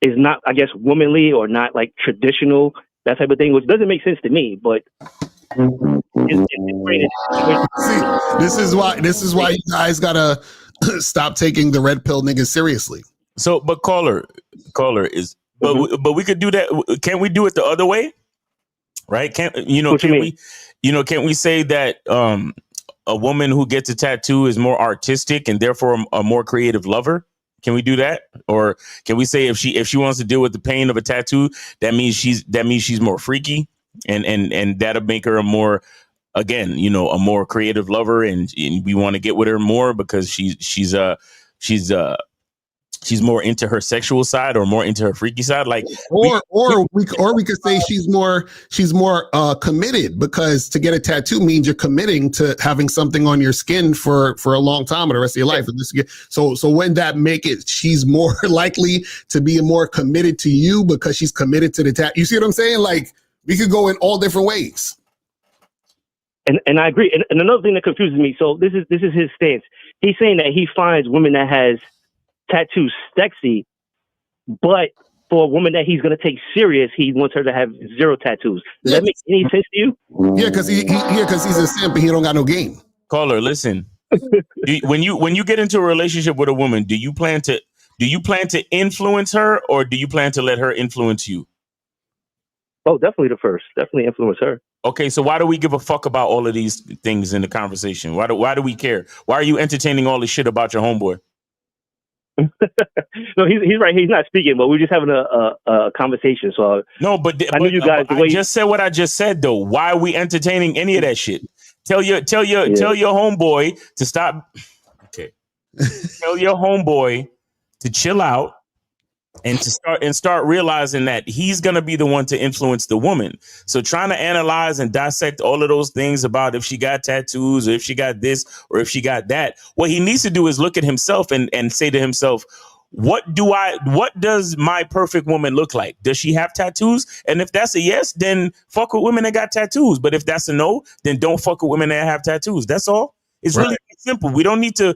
is not, I guess, womanly or not like traditional, that type of thing, which doesn't make sense to me. But See, this is why you guys gotta stop taking the red pill niggas seriously. So, but caller is, but we could do that. Can't we do it the other way? Right? Can't we say that a woman who gets a tattoo is more artistic and therefore a more creative lover? Can we do that? Or can we say if she wants to deal with the pain of a tattoo, that means she's more freaky, and that'll make her a more creative lover, and we want to get with her more because she's more into her sexual side or more into her freaky side, like, or we could say she's more committed, because to get a tattoo means you're committing to having something on your skin for a long time or the rest of your life. So when that make it, she's more likely to be more committed to you because she's committed to the tattoo. You see what I'm saying? Like, we could go in all different ways. And I agree. And another thing that confuses me. So this is his stance. He's saying that he finds women that has tattoos sexy, but for a woman that he's going to take serious, he wants her to have zero tattoos. Does that make any sense to you? Yeah, because he's a simp and he don't got no game. Caller, listen. When you get into a relationship with a woman, do you plan to influence her, or do you plan to let her influence you? Oh, definitely the first. Definitely influence her. Okay, so why do we give a fuck about all of these things in the conversation? Why do we care? Why are you entertaining all this shit about your homeboy? No, he's right. He's not speaking, but we're just having a conversation. So no, but I knew you guys. I just said what I just said, though. Why are we entertaining any of that shit? Tell your homeboy to stop. Okay, tell your homeboy to chill out and to start realizing that he's gonna be the one to influence the woman. So trying to analyze and dissect all of those things about if she got tattoos or if she got this or if she got that, what he needs to do is look at himself and say to himself, what does my perfect woman look like? Does she have tattoos? And if that's a yes, then fuck with women that got tattoos. But if that's a no, then don't fuck with women that have tattoos. That's all. It's really simple. We don't need to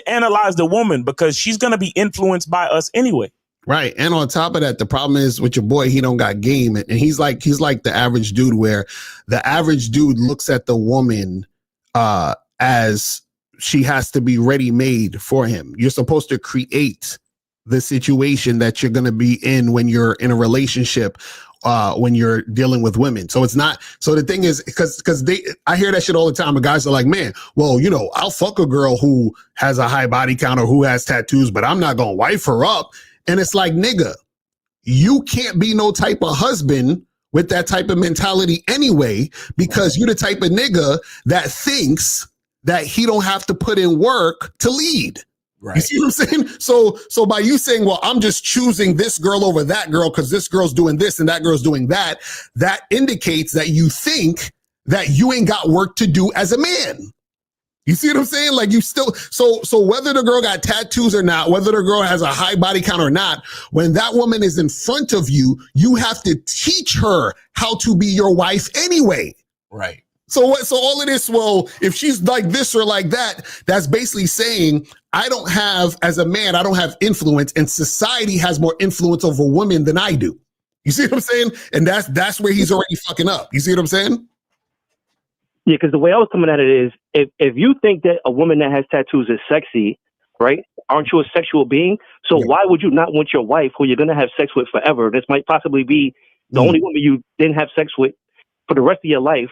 analyze the woman because she's gonna be influenced by us anyway. Right. And on top of that, the problem is with your boy, he don't got game. And he's like the average dude, where the average dude looks at the woman as she has to be ready made for him. You're supposed to create the situation that you're going to be in when you're in a relationship, when you're dealing with women. So it's not, so the thing is, because I hear that shit all the time. And guys are like, man, well, you know, I'll fuck a girl who has a high body count or who has tattoos, but I'm not going to wife her up. And it's like, nigga, you can't be no type of husband with that type of mentality anyway, because you're the type of nigga that thinks that he don't have to put in work to lead. Right. You see what I'm saying? So by you saying, well, I'm just choosing this girl over that girl because this girl's doing this and that girl's doing that, that indicates that you think that you ain't got work to do as a man. You see what I'm saying? Like you still, so whether the girl got tattoos or not, whether the girl has a high body count or not, when that woman is in front of you, you have to teach her how to be your wife anyway. Right. So all of this, well, if she's like this or like that, that's basically saying, as a man, I don't have influence, and society has more influence over women than I do. You see what I'm saying? And that's where he's already fucking up. You see what I'm saying? Yeah, because the way I was coming at it is, if you think that a woman that has tattoos is sexy, right? Aren't you a sexual being? So why would you not want your wife, who you're going to have sex with forever? This might possibly be the only woman you didn't have sex with for the rest of your life,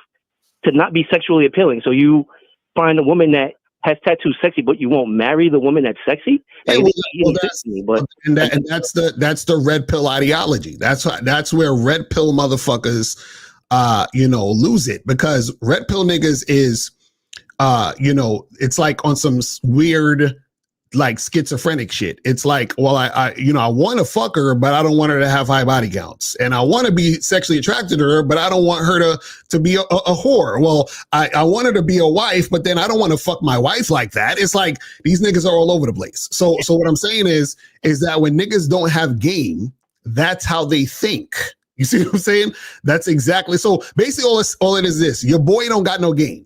to not be sexually appealing. So you find a woman that has tattoos sexy, but you won't marry the woman that's sexy. Like, that's the red pill ideology. That's where red pill motherfuckers lose it, because red pill niggas is it's like on some weird like schizophrenic shit. It's like, well, I want to fuck her, but I don't want her to have high body counts, and I want to be sexually attracted to her, but I don't want her to be a whore. Well, I want her to be a wife, but then I don't want to fuck my wife like that. It's like these niggas are all over the place. So what I'm saying is that when niggas don't have game, that's how they think. You see what I'm saying? That's exactly. So basically all it is this: your boy don't got no game.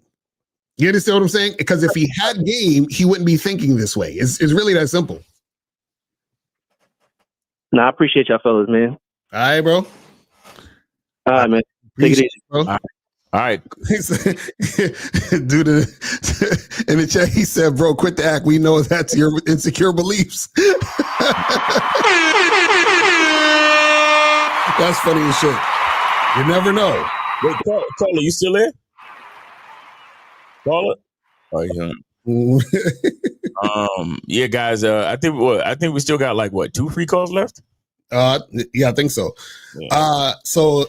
You understand what I'm saying? Because if he had game, he wouldn't be thinking this way. It's really that simple. Nah, I appreciate y'all fellas, man. All right, bro. All right, man. Take it easy, bro. All right. Dude, in the chat, he said, bro, quit the act. We know that's your insecure beliefs. That's funny as shit. You never know. Wait, Caller, you still there? Caller? Oh, yeah. Yeah, guys. I think we still got like 2 free calls left. Yeah, I think so. Yeah. So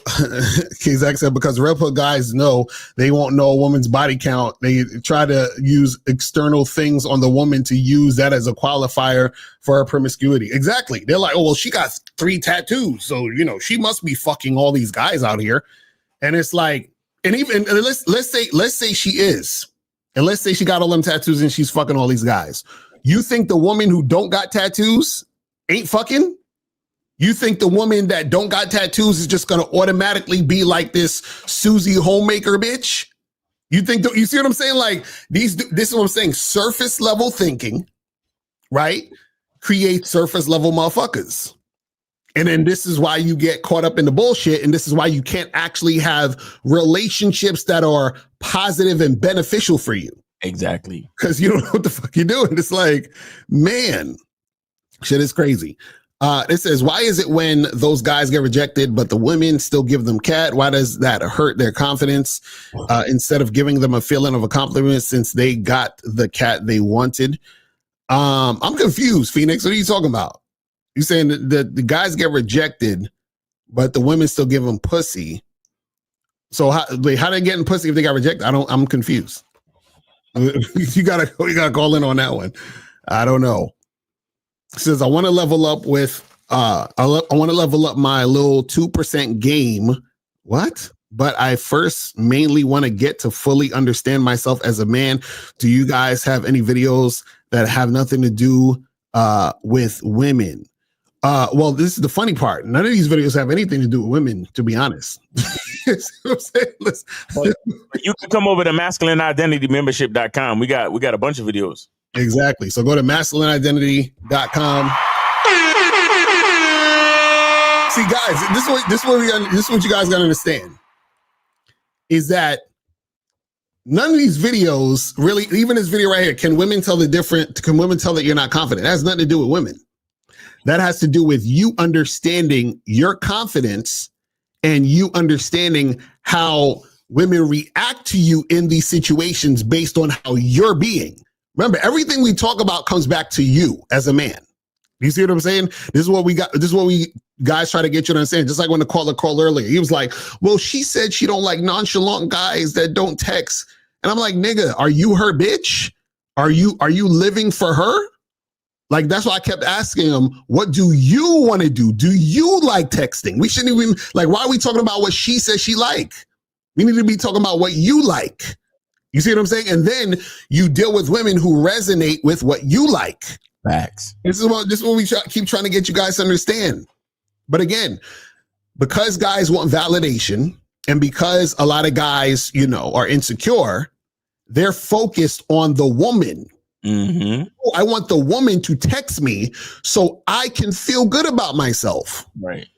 Kizak said, because red pill guys know they won't know a woman's body count. They try to use external things on the woman to use that as a qualifier for her promiscuity. Exactly. They're like, oh, well, she got 3 tattoos, so she must be fucking all these guys out here. And it's like, and even let's say she is, and let's say she got all them tattoos and she's fucking all these guys. You think the woman who don't got tattoos ain't fucking? You think the woman that don't got tattoos is just going to automatically be like this Susie homemaker bitch? You think you see what I'm saying? Like this is what I'm saying. Surface level thinking, right? Create surface level motherfuckers. And then this is why you get caught up in the bullshit. And this is why you can't actually have relationships that are positive and beneficial for you. Exactly. Because you don't know what the fuck you're doing. It's like, man, shit is crazy. It says, why is it when those guys get rejected, but the women still give them cat? Why does that hurt their confidence instead of giving them a feeling of accomplishment since they got the cat they wanted? I'm confused, Phoenix. What are you talking about? You saying that the guys get rejected, but the women still give them pussy. So how they getting pussy if they got rejected? I'm confused. You gotta call in on that one. I don't know. It says, I want to level up my little 2% game. What? But I first mainly want to get to fully understand myself as a man. Do you guys have any videos that have nothing to do with women. Well, this is the funny part. None of these videos have anything to do with women, to be honest. You know what I'm saying? You can come over to masculineidentitymembership.com. We got a bunch of videos. Exactly. So go to masculineidentity.com. See, guys, this is what you guys gotta understand. Is that none of these videos really, even this video right here, can women tell that you're not confident? It has nothing to do with women. That has to do with you understanding your confidence and you understanding how women react to you in these situations based on how you're being. Remember, everything we talk about comes back to you as a man. You see what I'm saying? This is what we guys try to get you to understand. Just like when the caller called earlier, he was like, well, she said she don't like nonchalant guys that don't text. And I'm like, nigga, are you her bitch? Are you living for her? Like, that's why I kept asking him, what do you want to do? Do you like texting? We shouldn't even, like, why are we talking about what she says she like? We need to be talking about what you like. You see what I'm saying? And then you deal with women who resonate with what you like. Facts. This is what we keep trying to get you guys to understand. But again, because guys want validation and because a lot of guys, are insecure, they're focused on the woman. Mm-hmm. Oh, I want the woman to text me so I can feel good about myself. Right.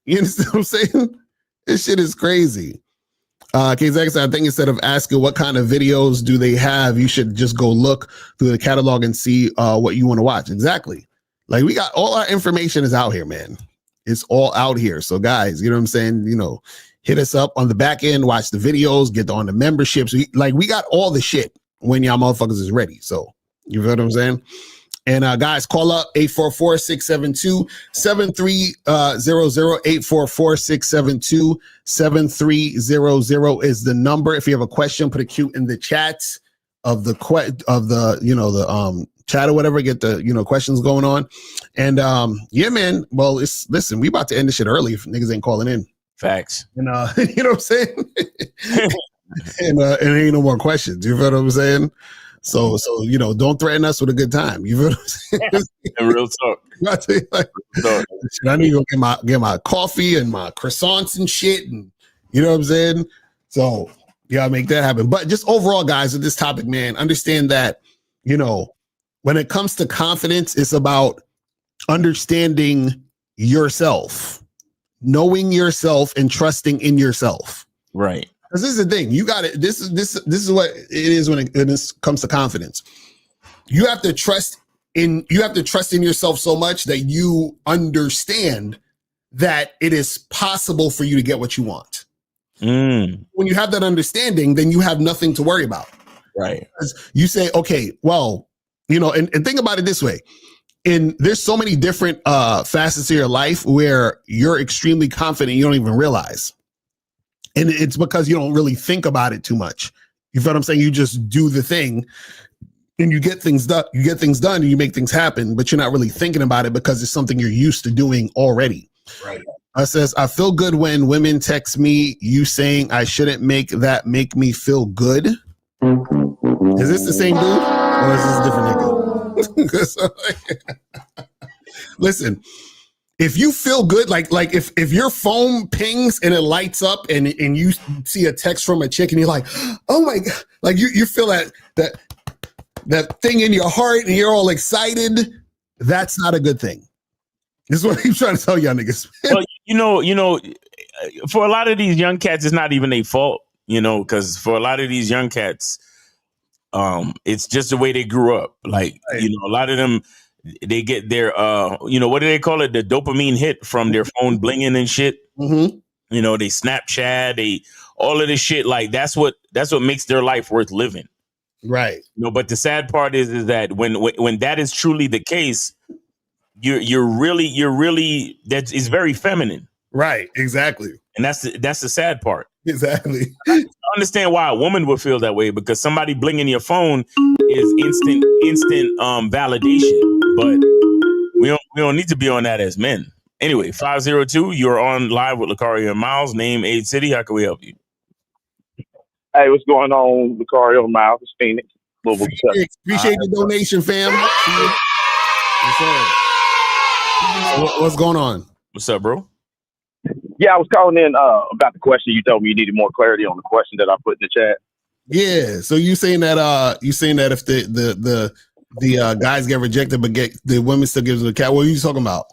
You understand what I'm saying? This shit is crazy. KZX, I think instead of asking what kind of videos do they have, you should just go look through the catalog and see what you want to watch. Exactly. Like, we got all our information is out here, man. It's all out here. So guys, you know what I'm saying? Hit us up on the back end, watch the videos, get on the memberships. We got all the shit when y'all motherfuckers is ready. So you feel what I'm saying? And guys, call up 844-672-7300, 844-672-7300 is the number. If you have a question, put a Q in the chat of the chat or whatever, get the questions going on. And yeah, man. Well, listen, we about to end this shit early if niggas ain't calling in. Facts. And you know what I'm saying? and ain't no more questions. You feel what I'm saying? So don't threaten us with a good time. You feel what I'm saying? Real talk. I need to go get my coffee and my croissants and shit, and you know what I'm saying? So yeah, make that happen. But just overall, guys, with this topic, man, understand that, when it comes to confidence, it's about understanding yourself, knowing yourself and trusting in yourself. Right. Because this is the thing. You got it. This is what it is when it comes to confidence. You have to trust in yourself so much that you understand that it is possible for you to get what you want. When you have that understanding, then you have nothing to worry about. Right. You say, okay, well, and think about it this way. There's so many different facets of your life where you're extremely confident, you don't even realize. And it's because you don't really think about it too much. You feel what I'm saying? You just do the thing and you get things done. You get things done and you make things happen, but you're not really thinking about it because it's something you're used to doing already. Right. It says, I feel good when women text me, you saying I shouldn't make me feel good. Is this the same dude or is this a different nigga? Listen, if you feel good, like if your phone pings and it lights up and you see a text from a chick and you're like, oh my God, like you feel that thing in your heart and you're all excited, that's not a good thing. This is what I'm trying to tell y'all niggas. Well, for a lot of these young cats, it's not even their fault, because for a lot of these young cats, it's just the way they grew up. Like, a lot of them, they get their, what do they call it? The dopamine hit from their phone blinging and shit. Mm-hmm. They Snapchat, all of this shit. Like, that's what makes their life worth living. Right. But the sad part is that when that is truly the case, you're really that is very feminine. Right. Exactly. And that's the sad part. Exactly. I understand why a woman would feel that way, because somebody blinging your phone is instant validation. But we don't need to be on that as men. Anyway, 502, you're on live with Lucario and Miles. Name, age, city. How can we help you? Hey, what's going on, Lucario and Miles? It's Phoenix. Appreciate the donation, fam. What's going on? What's up, bro? Yeah, I was calling in about the question. You told me you needed more clarity on the question that I put in the chat. Yeah. So you saying that if the guys get rejected but get the women still gives them a cat? What are you talking about?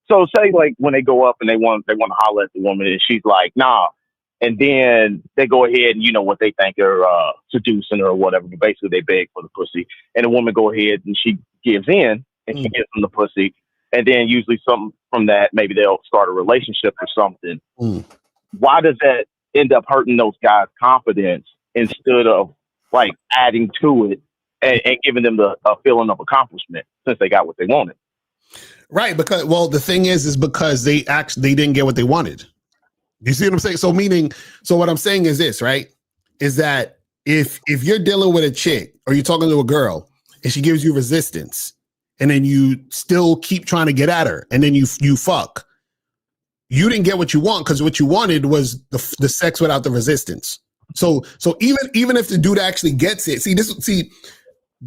So say like when they go up and they want to holler at the woman and she's like, nah. And then they go ahead and you know what they think are seducing her or whatever, but basically they beg for the pussy. And the woman go ahead and she gives in and she gives them the pussy. And then usually something from that, maybe they'll start a relationship or something. Why does that end up hurting those guys' confidence instead of like adding to it and giving them a feeling of accomplishment since they got what they wanted? Right, because the thing is because they didn't get what they wanted. You see what I'm saying? So what I'm saying is this, right? Is that if you're dealing with a chick or you're talking to a girl and she gives you resistance and then you still keep trying to get at her and then you fuck, you didn't get what you want because what you wanted was the sex without the resistance. So even if the dude actually gets it,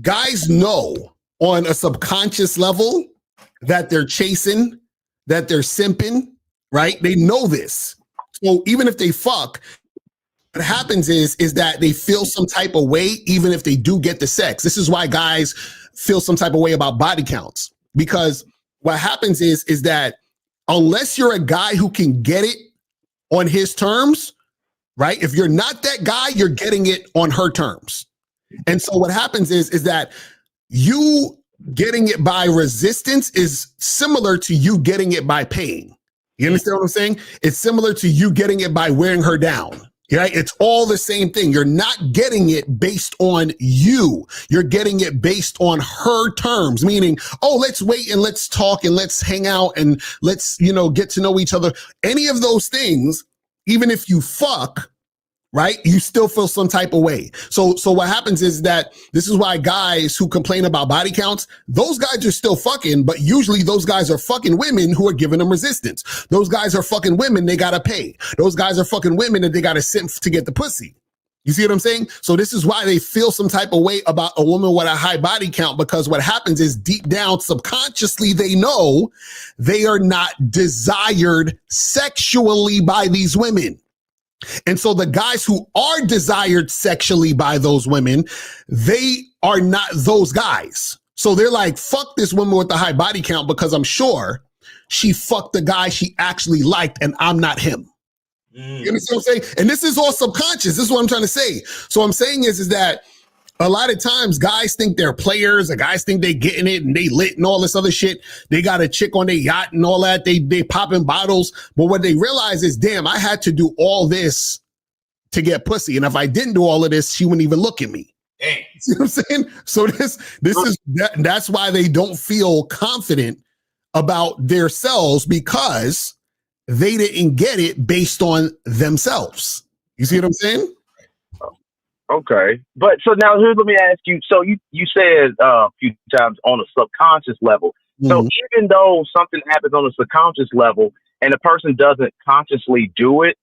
guys know on a subconscious level that they're chasing, that they're simping, right? They know this. So even if they fuck, what happens is that they feel some type of way, even if they do get the sex. This is why guys feel some type of way about body counts, because what happens is that unless you're a guy who can get it on his terms, right? If you're not that guy, you're getting it on her terms. And so what happens is that you getting it by resistance is similar to you getting it by pain. You understand what I'm saying? It's similar to you getting it by wearing her down. Right? It's all the same thing. You're not getting it based on you. You're getting it based on her terms, meaning, oh, let's wait and let's talk and let's hang out and let's, get to know each other. Any of those things, even if you fuck, right? You still feel some type of way. So what happens is that this is why guys who complain about body counts, those guys are still fucking, but usually those guys are fucking women who are giving them resistance. Those guys are fucking women they gotta pay. Those guys are fucking women that they gotta simp to get the pussy. You see what I'm saying? So this is why they feel some type of way about a woman with a high body count, because what happens is deep down subconsciously they know they are not desired sexually by these women. And so the guys who are desired sexually by those women, they are not those guys. So they're like, fuck this woman with the high body count because I'm sure she fucked the guy she actually liked and I'm not him. You understand what I'm saying? And this is all subconscious. This is what I'm trying to say. So what I'm saying is that a lot of times guys think they're players, or guys think they getting it and they lit and all this other shit. They got a chick on their yacht and all that. They popping bottles. But what they realize is, damn, I had to do all this to get pussy. And if I didn't do all of this, she wouldn't even look at me. Damn. See what I'm saying? So that's why they don't feel confident about themselves, because they didn't get it based on themselves. You see what I'm saying? Okay. But so now here, let me ask you. So you said a few times on a subconscious level. So even though something happens on a subconscious level and the person doesn't consciously do it,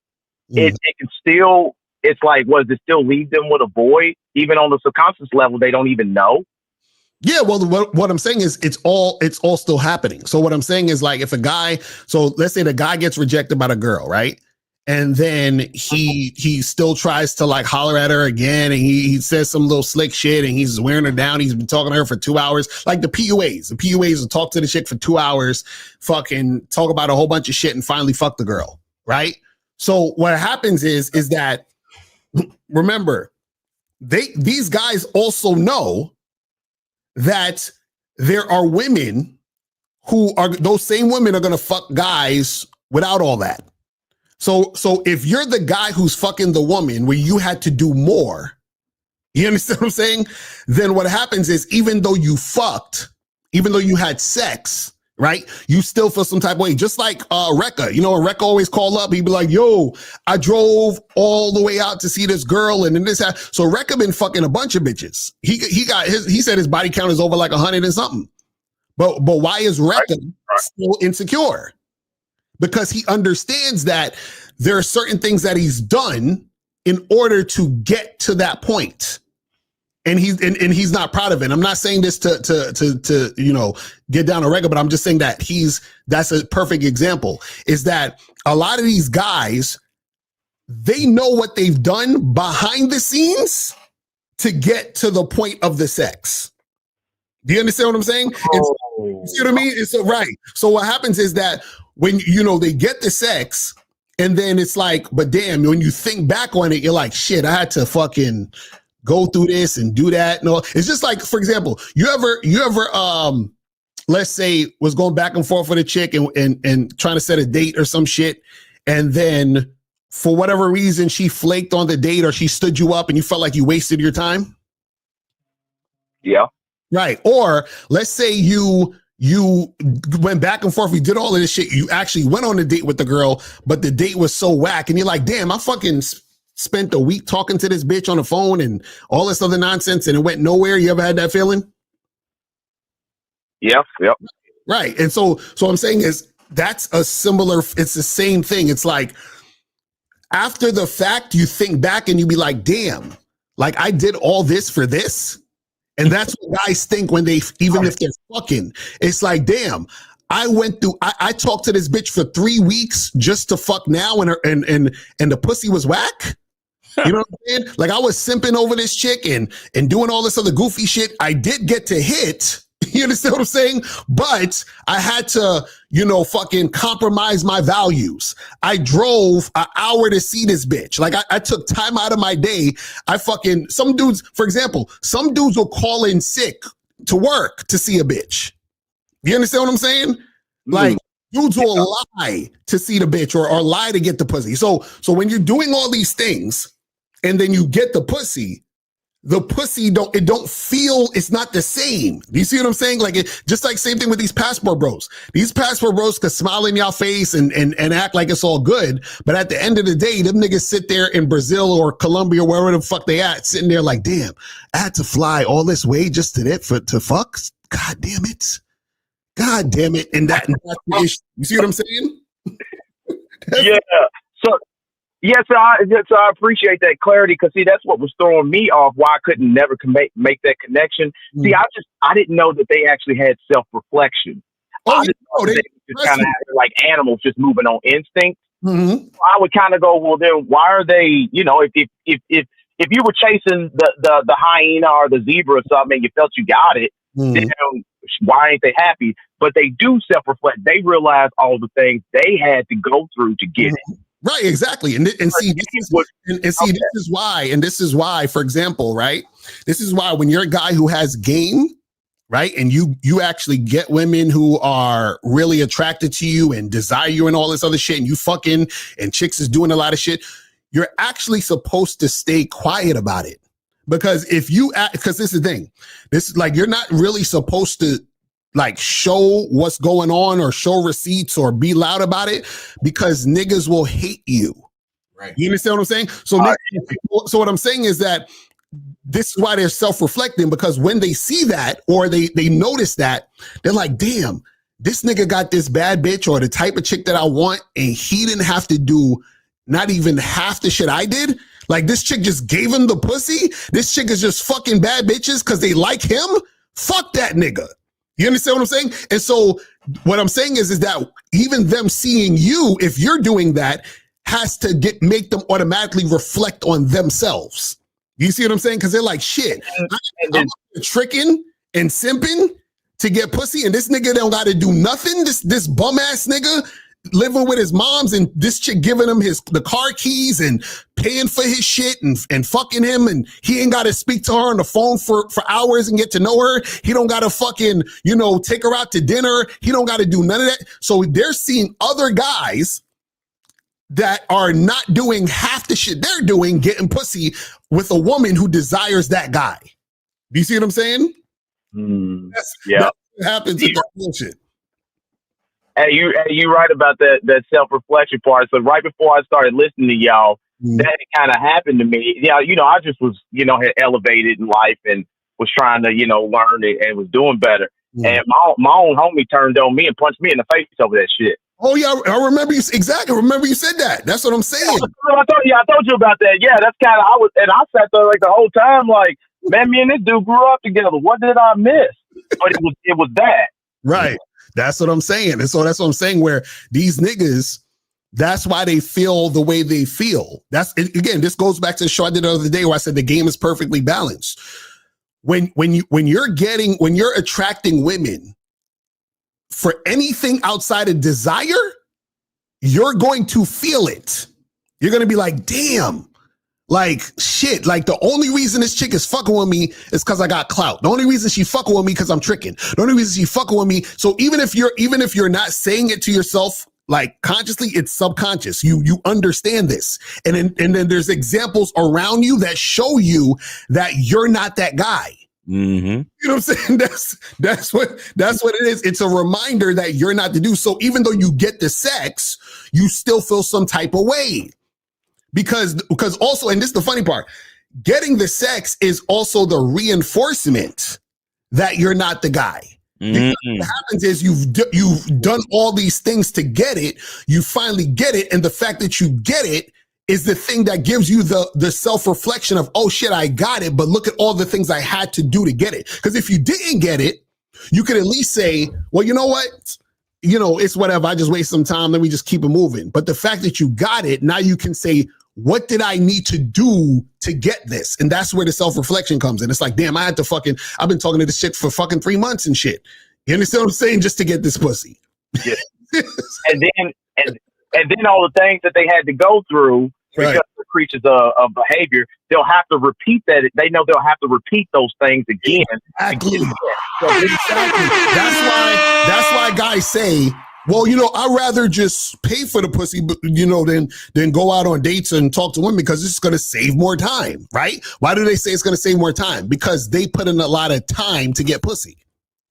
it can still, it's like, what does it still leave them with a void? Even on the subconscious level, they don't even know. Yeah, well, what I'm saying is it's all still happening. So what I'm saying is, like, if a guy, so let's say the guy gets rejected by the girl, right? And then he still tries to like holler at her again, and he says some little slick shit, and he's wearing her down. He's been talking to her for 2 hours, like the PUAs. The PUAs will talk to the chick for 2 hours, fucking talk about a whole bunch of shit, and finally fuck the girl, right? So what happens is that, remember, these guys also know that there are women who are, those same women are gonna fuck guys without all that. So if you're the guy who's fucking the woman where you had to do more, you understand what I'm saying? Then what happens is, even though you fucked, even though you had sex, right? You still feel some type of way. Just like Rekka, Rekka always call up. He'd be like, yo, I drove all the way out to see this girl, and then this happened. So Rekka been fucking a bunch of bitches. He said his body count is over like 100 and something. But why is Rekka still insecure? Because he understands that there are certain things that he's done in order to get to that point. and he's not proud of it. I'm not saying this to you know, get down a regular, but I'm just saying that that's a perfect example, is that a lot of these guys, they know what they've done behind the scenes to get to the point of the sex. Do you understand what I'm saying? You see what I mean? It's right. So what happens is that when, you know, they get the sex, and then it's like, but damn, when you think back on it, you're like, shit, I had to fucking go through this and do that. No, it's just like, for example, you ever let's say was going back and forth with a chick and trying to set a date or some shit, and then for whatever reason she flaked on the date or she stood you up and you felt like you wasted your time? Yeah. Right. Or let's say you went back and forth, you did all of this shit, you actually went on a date with the girl, but the date was so whack and you're like, damn, I fucking spent a week talking to this bitch on the phone and all this other nonsense and it went nowhere. You ever had that feeling? Yep. Right. And so I'm saying is that's a similar, it's the same thing. It's like after the fact, you think back and you be like, damn, like I did all this for this. And that's what guys think when even if they're fucking, it's like, damn, I went through, I talked to this bitch for 3 weeks just to fuck now and the pussy was whack. You know what I'm saying? Like I was simping over this chick and doing all this other goofy shit. I did get to hit. You understand what I'm saying? But I had to, you know, fucking compromise my values. I drove an hour to see this bitch. Like I took time out of my day. Some dudes, for example, some dudes will call in sick to work to see a bitch. You understand what I'm saying? Like dudes will lie to see the bitch or lie to get the pussy. So when you're doing all these things and then you get the pussy don't feel, it's not the same. Do you see what I'm saying? Like just like same thing with these passport bros. These passport bros could smile in your face and act like it's all good. But at the end of the day, them niggas sit there in Brazil or Colombia or wherever the fuck they at, sitting there like, damn, I had to fly all this way just to fuck. God damn it. And that's the issue. You see what I'm saying? Yeah. So I appreciate that clarity, because see, that's what was throwing me off, why I couldn't never make that connection. See, I didn't know that they actually had self-reflection. I didn't know they just kind of like animals just moving on instinct. Mm-hmm. I would kind of go, well, then why are they, you know, if you were chasing the hyena or the zebra or something and you felt you got it, then why ain't they happy? But they do self-reflect. They realize all the things they had to go through to get it. Right, exactly. And see, this is why, for example, right? This is why when you're a guy who has game, right? And you actually get women who are really attracted to you and desire you and all this other shit, and you fucking, and chicks is doing a lot of shit, you're actually supposed to stay quiet about it. Because because this is the thing, this is like, you're not really supposed to like show what's going on or show receipts or be loud about it, because niggas will hate you. Right. You understand what I'm saying? So what I'm saying is that this is why they're self-reflecting, because when they see that or they notice that, they're like, damn, this nigga got this bad bitch or the type of chick that I want, and he didn't have to do not even half the shit I did. Like this chick just gave him the pussy. This chick is just fucking bad bitches because they like him. Fuck that nigga. You understand what I'm saying? And so what I'm saying is that even them seeing you, if you're doing that, has to make them automatically reflect on themselves. You see what I'm saying? Because they're like, shit, I'm tricking and simping to get pussy, and this nigga don't got to do nothing. This bum ass nigga living with his moms, and this chick giving him the car keys and paying for his shit and fucking him, and he ain't got to speak to her on the phone for hours and get to know her. He don't got to fucking, you know, take her out to dinner. He don't got to do none of that. So they're seeing other guys that are not doing half the shit they're doing, getting pussy with a woman who desires that guy. Do you see what I'm saying? That's what happens with that bullshit. Hey, you right about that self-reflection part. So right before I started listening to y'all, that kind of happened to me. Yeah, you know, I just was, you know, had elevated in life and was trying to, you know, learn it and was doing better. And my own homie turned on me and punched me in the face over that shit. Oh yeah, I remember you exactly. Remember you said that. That's what I'm saying. I told you about that. Yeah, that's kind of I sat there like the whole time, like, man, me and this dude grew up together. What did I miss? But it was that. Right. That's what I'm saying. And so that's what I'm saying. Where these niggas, that's why they feel the way they feel. That's again. This goes back to the show I did the other day where I said the game is perfectly balanced. When you're attracting women for anything outside of desire, you're going to feel it. You're going to be like, damn, like shit. Like the only reason this chick is fucking with me is because I got clout. The only reason she fucking with me because I'm tricking. The only reason she fucking with me. So even if you're not saying it to yourself, like consciously, it's subconscious. You understand this. And then there's examples around you that show you that you're not that guy. Mm-hmm. You know what I'm saying? That's what it is. It's a reminder that you're not the dude. So even though you get the sex, you still feel some type of way. Because also, and this is the funny part, getting the sex is also the reinforcement that you're not the guy. Because what happens is you've done all these things to get it. You finally get it. And the fact that you get it is the thing that gives you the self-reflection of, oh shit, I got it. But look at all the things I had to do to get it. Because if you didn't get it, you could at least say, well, you know what? You know, it's whatever. I just waste some time. Let me just keep it moving. But the fact that you got it, now you can say, what did I need to do to get this? And that's where the self-reflection comes in. It's like, damn, I've been talking to this shit for fucking 3 months and shit. You understand what I'm saying? Just to get this pussy. Yeah. and then all the things that they had to go through because they're creatures of behavior, they'll have to repeat that. They know they'll have to repeat those things again. Exactly. That's why guys say, well, you know, I'd rather just pay for the pussy, you know, than go out on dates and talk to women because it's going to save more time, right? Why do they say it's going to save more time? Because they put in a lot of time to get pussy.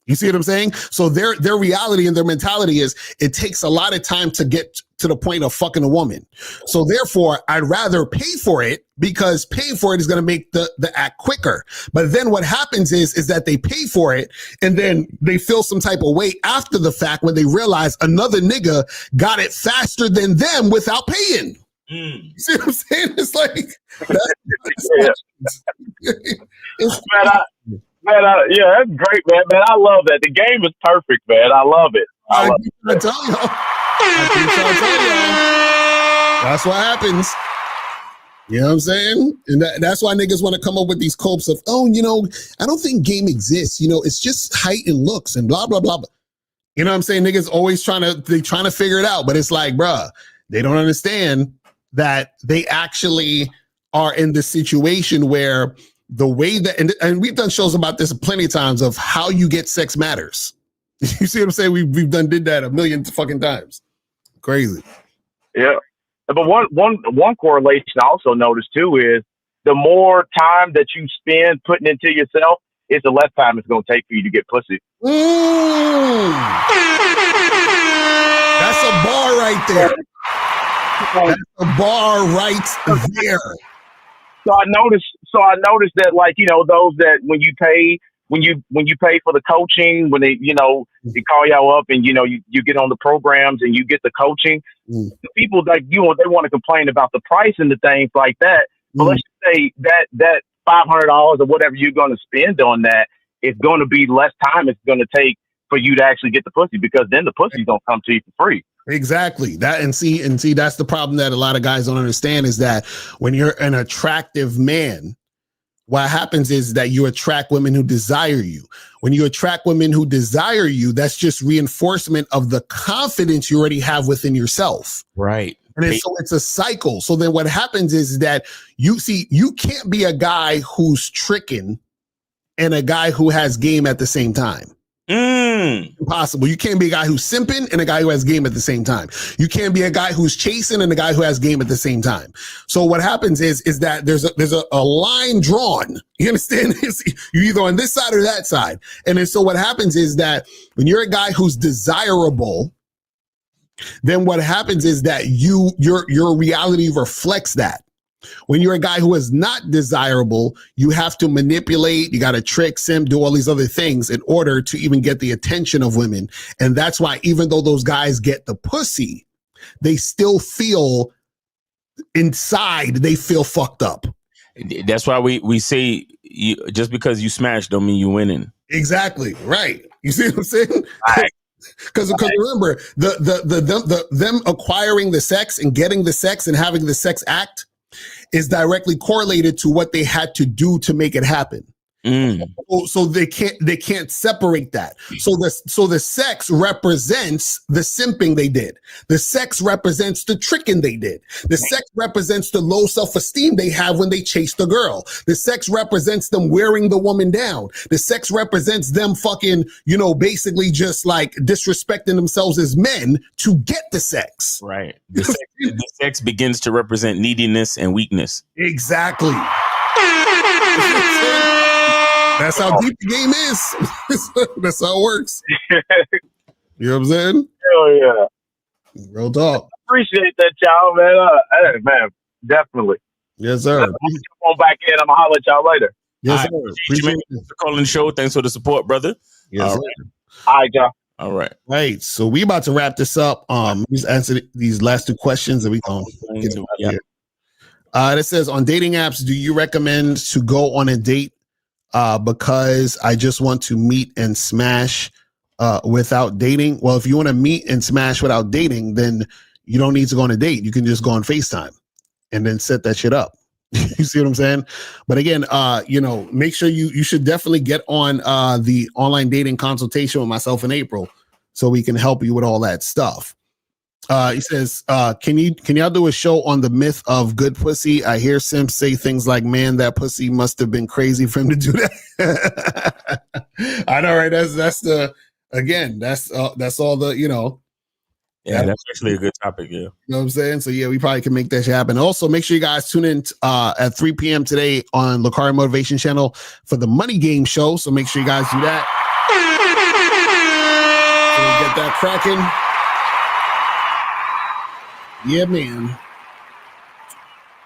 You see what I'm saying? So their reality and their mentality is it takes a lot of time to get to the point of fucking a woman. So therefore, I'd rather pay for it because paying for it is going to make the act quicker. But then what happens is that they pay for it and then they feel some type of way after the fact when they realize another nigga got it faster than them without paying. You see what I'm saying? It's like, yeah, that's great, man. Man, I love that. The game is perfect, man. I love it. I tell y'all. That's what happens. You know what I'm saying? And that's why niggas want to come up with these copes of, oh, you know, I don't think game exists. You know, it's just height and looks and blah, blah, blah. You know what I'm saying? Niggas always trying to figure it out. But it's like, bruh, they don't understand that they actually are in the situation where the way that, and we've done shows about this plenty of times of how you get sex matters. You see what I'm saying? We've did that a million fucking times. Crazy. Yeah. But one correlation I also noticed too is the more time that you spend putting into yourself, it's the less time it's going to take for you to get pussy. That's a bar right there. That's a bar right there. So I noticed that, like, you know, those that when you pay for the coaching, when they, you know, they call y'all up and, you know, you get on the programs and you get the coaching, the people like you, they want to complain about the price and the things like that. But let's just say that $500 or whatever you're going to spend on that is going to be less time it's going to take for you to actually get the pussy, because then the pussy's going to come to you for free. Exactly. That and see that's the problem that a lot of guys don't understand is that when you're an attractive man, what happens is that you attract women who desire you. When you attract women who desire you, that's just reinforcement of the confidence you already have within yourself. Right. And so it's a cycle. So then what happens is that you can't be a guy who's tricking and a guy who has game at the same time. Impossible. You can't be a guy who's simping and a guy who has game at the same time. You can't be a guy who's chasing and a guy who has game at the same time. So what happens is that there's a line drawn. You understand? You're either on this side or that side. And then so what happens is that when you're a guy who's desirable, then what happens is that your reality reflects that. When you're a guy who is not desirable, you have to manipulate, you got to trick, sim, do all these other things in order to even get the attention of women. And that's why even though those guys get the pussy, they still feel inside, they feel fucked up. That's why we say just because you smash don't mean you winning. Exactly. Right. You see what I'm saying? Because remember, them acquiring the sex and getting the sex and having the sex act is directly correlated to what they had to do to make it happen. So they can't separate that. So the sex represents the simping they did. The sex represents the tricking they did. The sex represents the low self-esteem they have when they chase the girl. The sex represents them wearing the woman down. The sex represents them fucking, basically just like disrespecting themselves as men to get the sex. Right. The sex begins to represent neediness and weakness. Exactly. That's how deep the game is. That's how it works. You know what I'm saying? Hell yeah. Real talk. Appreciate that, y'all, man. Hey, man, definitely. Yes, sir. Come on back in. I'm going to holler at y'all later. Yes, sir. Appreciate you for calling the show. Thanks for the support, brother. Yes, All sir. right. All right, y'all. All right. Right. So we about to wrap this up. Just answer these last two questions and we gonna get out of here. It says, on dating apps, do you recommend to go on a date because I just want to meet and smash without dating? Well, if you want to meet and smash without dating, then you don't need to go on a date. You can just go on FaceTime and then set that shit up. You see what I'm saying? But again, make sure you should definitely get on the online dating consultation with myself in April so we can help you with all that stuff. He says, can y'all do a show on the myth of good pussy? I hear simps say things like, man, that pussy must have been crazy for him to do that. I know, right? That's all the, Yeah, that's actually a good topic. Yeah. You know what I'm saying? So yeah, we probably can make that shit happen. Also, make sure you guys tune in at 3 p.m. today on Lakari Motivation Channel for the Money Game Show. So make sure you guys do that. So we get that cracking. Yeah, man.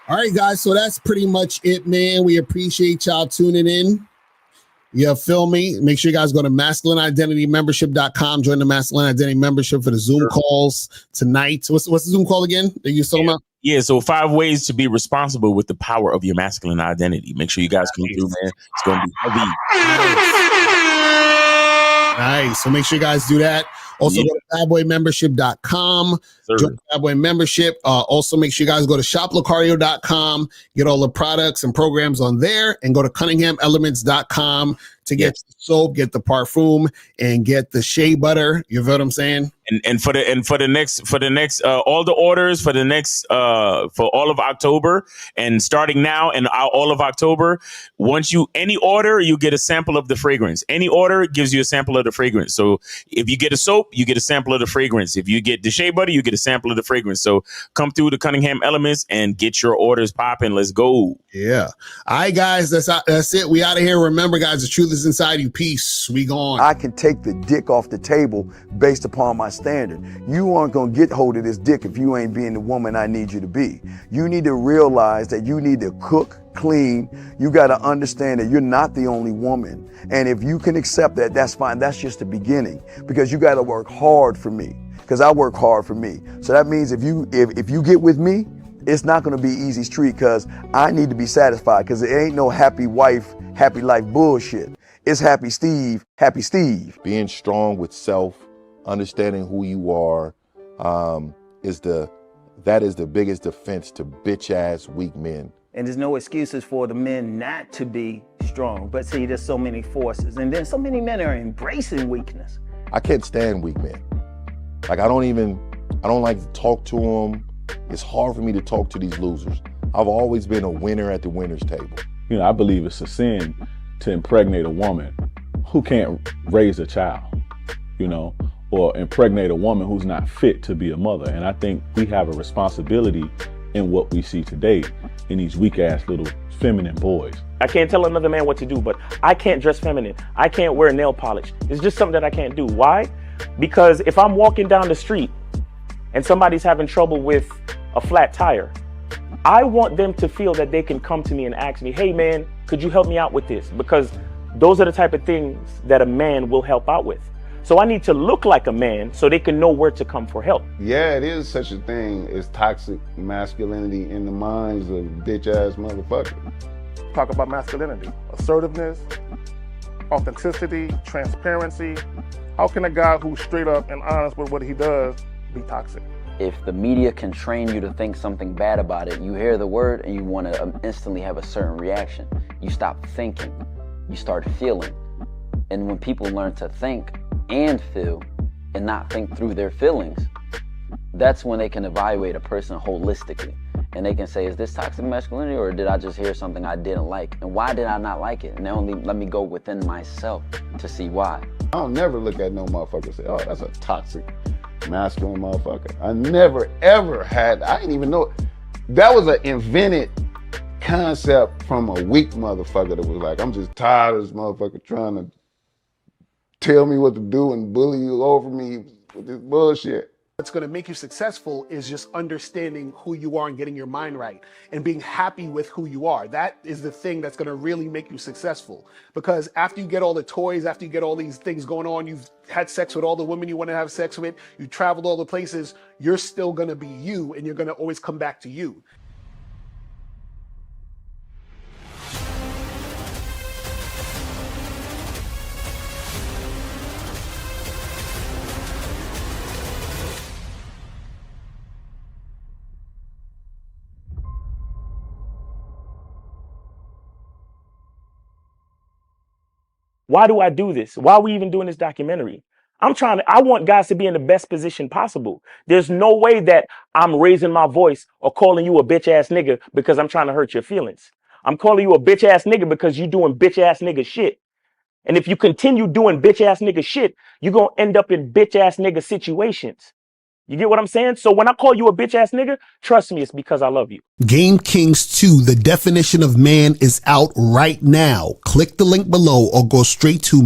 All right, guys. So that's pretty much it, man. We appreciate y'all tuning in. You feel me? Make sure you guys go to masculineidentitymembership.com. Join the Masculine Identity Membership for the Zoom calls tonight. What's the Zoom call again that you're talking about? Yeah, so 5 ways to be responsible with the power of your masculine identity. Make sure you guys come through, man. It's going to be heavy. Nice. So make sure you guys do that. Also, go to badboymembership.com. Join Bad Boy Membership. Also, make sure you guys go to shoplacario.com. Get all the products and programs on there. And go to cunninghamelements.com to get the soap, get the parfum, and get the shea butter. You know what I'm saying? And for the next all the orders for the next for all of October and starting now and all of October, any order, you get a sample of the fragrance. Any order gives you a sample of the fragrance. So if you get a soap, you get a sample of the fragrance. If you get the shea butter, you get a sample of the fragrance. So come through the Cunningham Elements and get your orders popping. Let's go. Yeah. All right, guys. That's it. We out of here. Remember, guys, the truth is inside you. Peace. We gone. I can take the dick off the table based upon my standard. You aren't going to get hold of this dick if you ain't being the woman I need you to be. You need to realize that you need to cook, clean. You got to understand that you're not the only woman. And if you can accept that, that's fine. That's just the beginning, because you got to work hard for me, because I work hard for me. So that means if you get with me, it's not going to be easy street, because I need to be satisfied, because it ain't no happy wife, happy life bullshit. It's happy Steve, happy Steve. Being strong with self, understanding who you are, is the biggest defense to bitch ass weak men. And there's no excuses for the men not to be strong. But see, there's so many forces, and then so many men are embracing weakness. I can't stand weak men. Like I don't like to talk to them. It's hard for me to talk to these losers. I've always been a winner at the winner's table. I believe it's a sin to impregnate a woman who can't raise a child, or impregnate a woman who's not fit to be a mother. And I think we have a responsibility in what we see today in these weak ass little feminine boys. I can't tell another man what to do, but I can't dress feminine. I can't wear nail polish. It's just something that I can't do. Why? Because if I'm walking down the street and somebody's having trouble with a flat tire, I want them to feel that they can come to me and ask me, hey man, could you help me out with this? Because those are the type of things that a man will help out with. So I need to look like a man so they can know where to come for help. Yeah, it is such a thing as toxic masculinity in the minds of bitch-ass motherfuckers. Talk about masculinity, assertiveness, authenticity, transparency. How can a guy who's straight up and honest with what he does be toxic? If the media can train you to think something bad about it, you hear the word and you want to instantly have a certain reaction. You stop thinking, you start feeling. And when people learn to think and feel and not think through their feelings, that's when they can evaluate a person holistically. And they can say, is this toxic masculinity, or did I just hear something I didn't like? And why did I not like it? And only let me go within myself to see why. I don't never look at no motherfucker and say, oh, that's a toxic masculine motherfucker. I never ever had, I didn't even know, that was an invented concept from a weak motherfucker that was like, I'm just tired of this motherfucker trying to tell me what to do and bully you over me with this bullshit. What's going to make you successful is just understanding who you are and getting your mind right and being happy with who you are. That is the thing that's going to really make you successful. Because after you get all the toys, after you get all these things going on, you've had sex with all the women you want to have sex with, you traveled all the places, you're still going to be you, and you're going to always come back to you. Why do I do this? Why are we even doing this documentary? I want guys to be in the best position possible. There's no way that I'm raising my voice or calling you a bitch ass nigga because I'm trying to hurt your feelings. I'm calling you a bitch ass nigga because you're doing bitch ass nigga shit. And if you continue doing bitch ass nigga shit, you're going to end up in bitch ass nigga situations. You get what I'm saying? So when I call you a bitch ass nigga, trust me, it's because I love you. Game Kings 2, the definition of man, is out right now. Click the link below or go straight to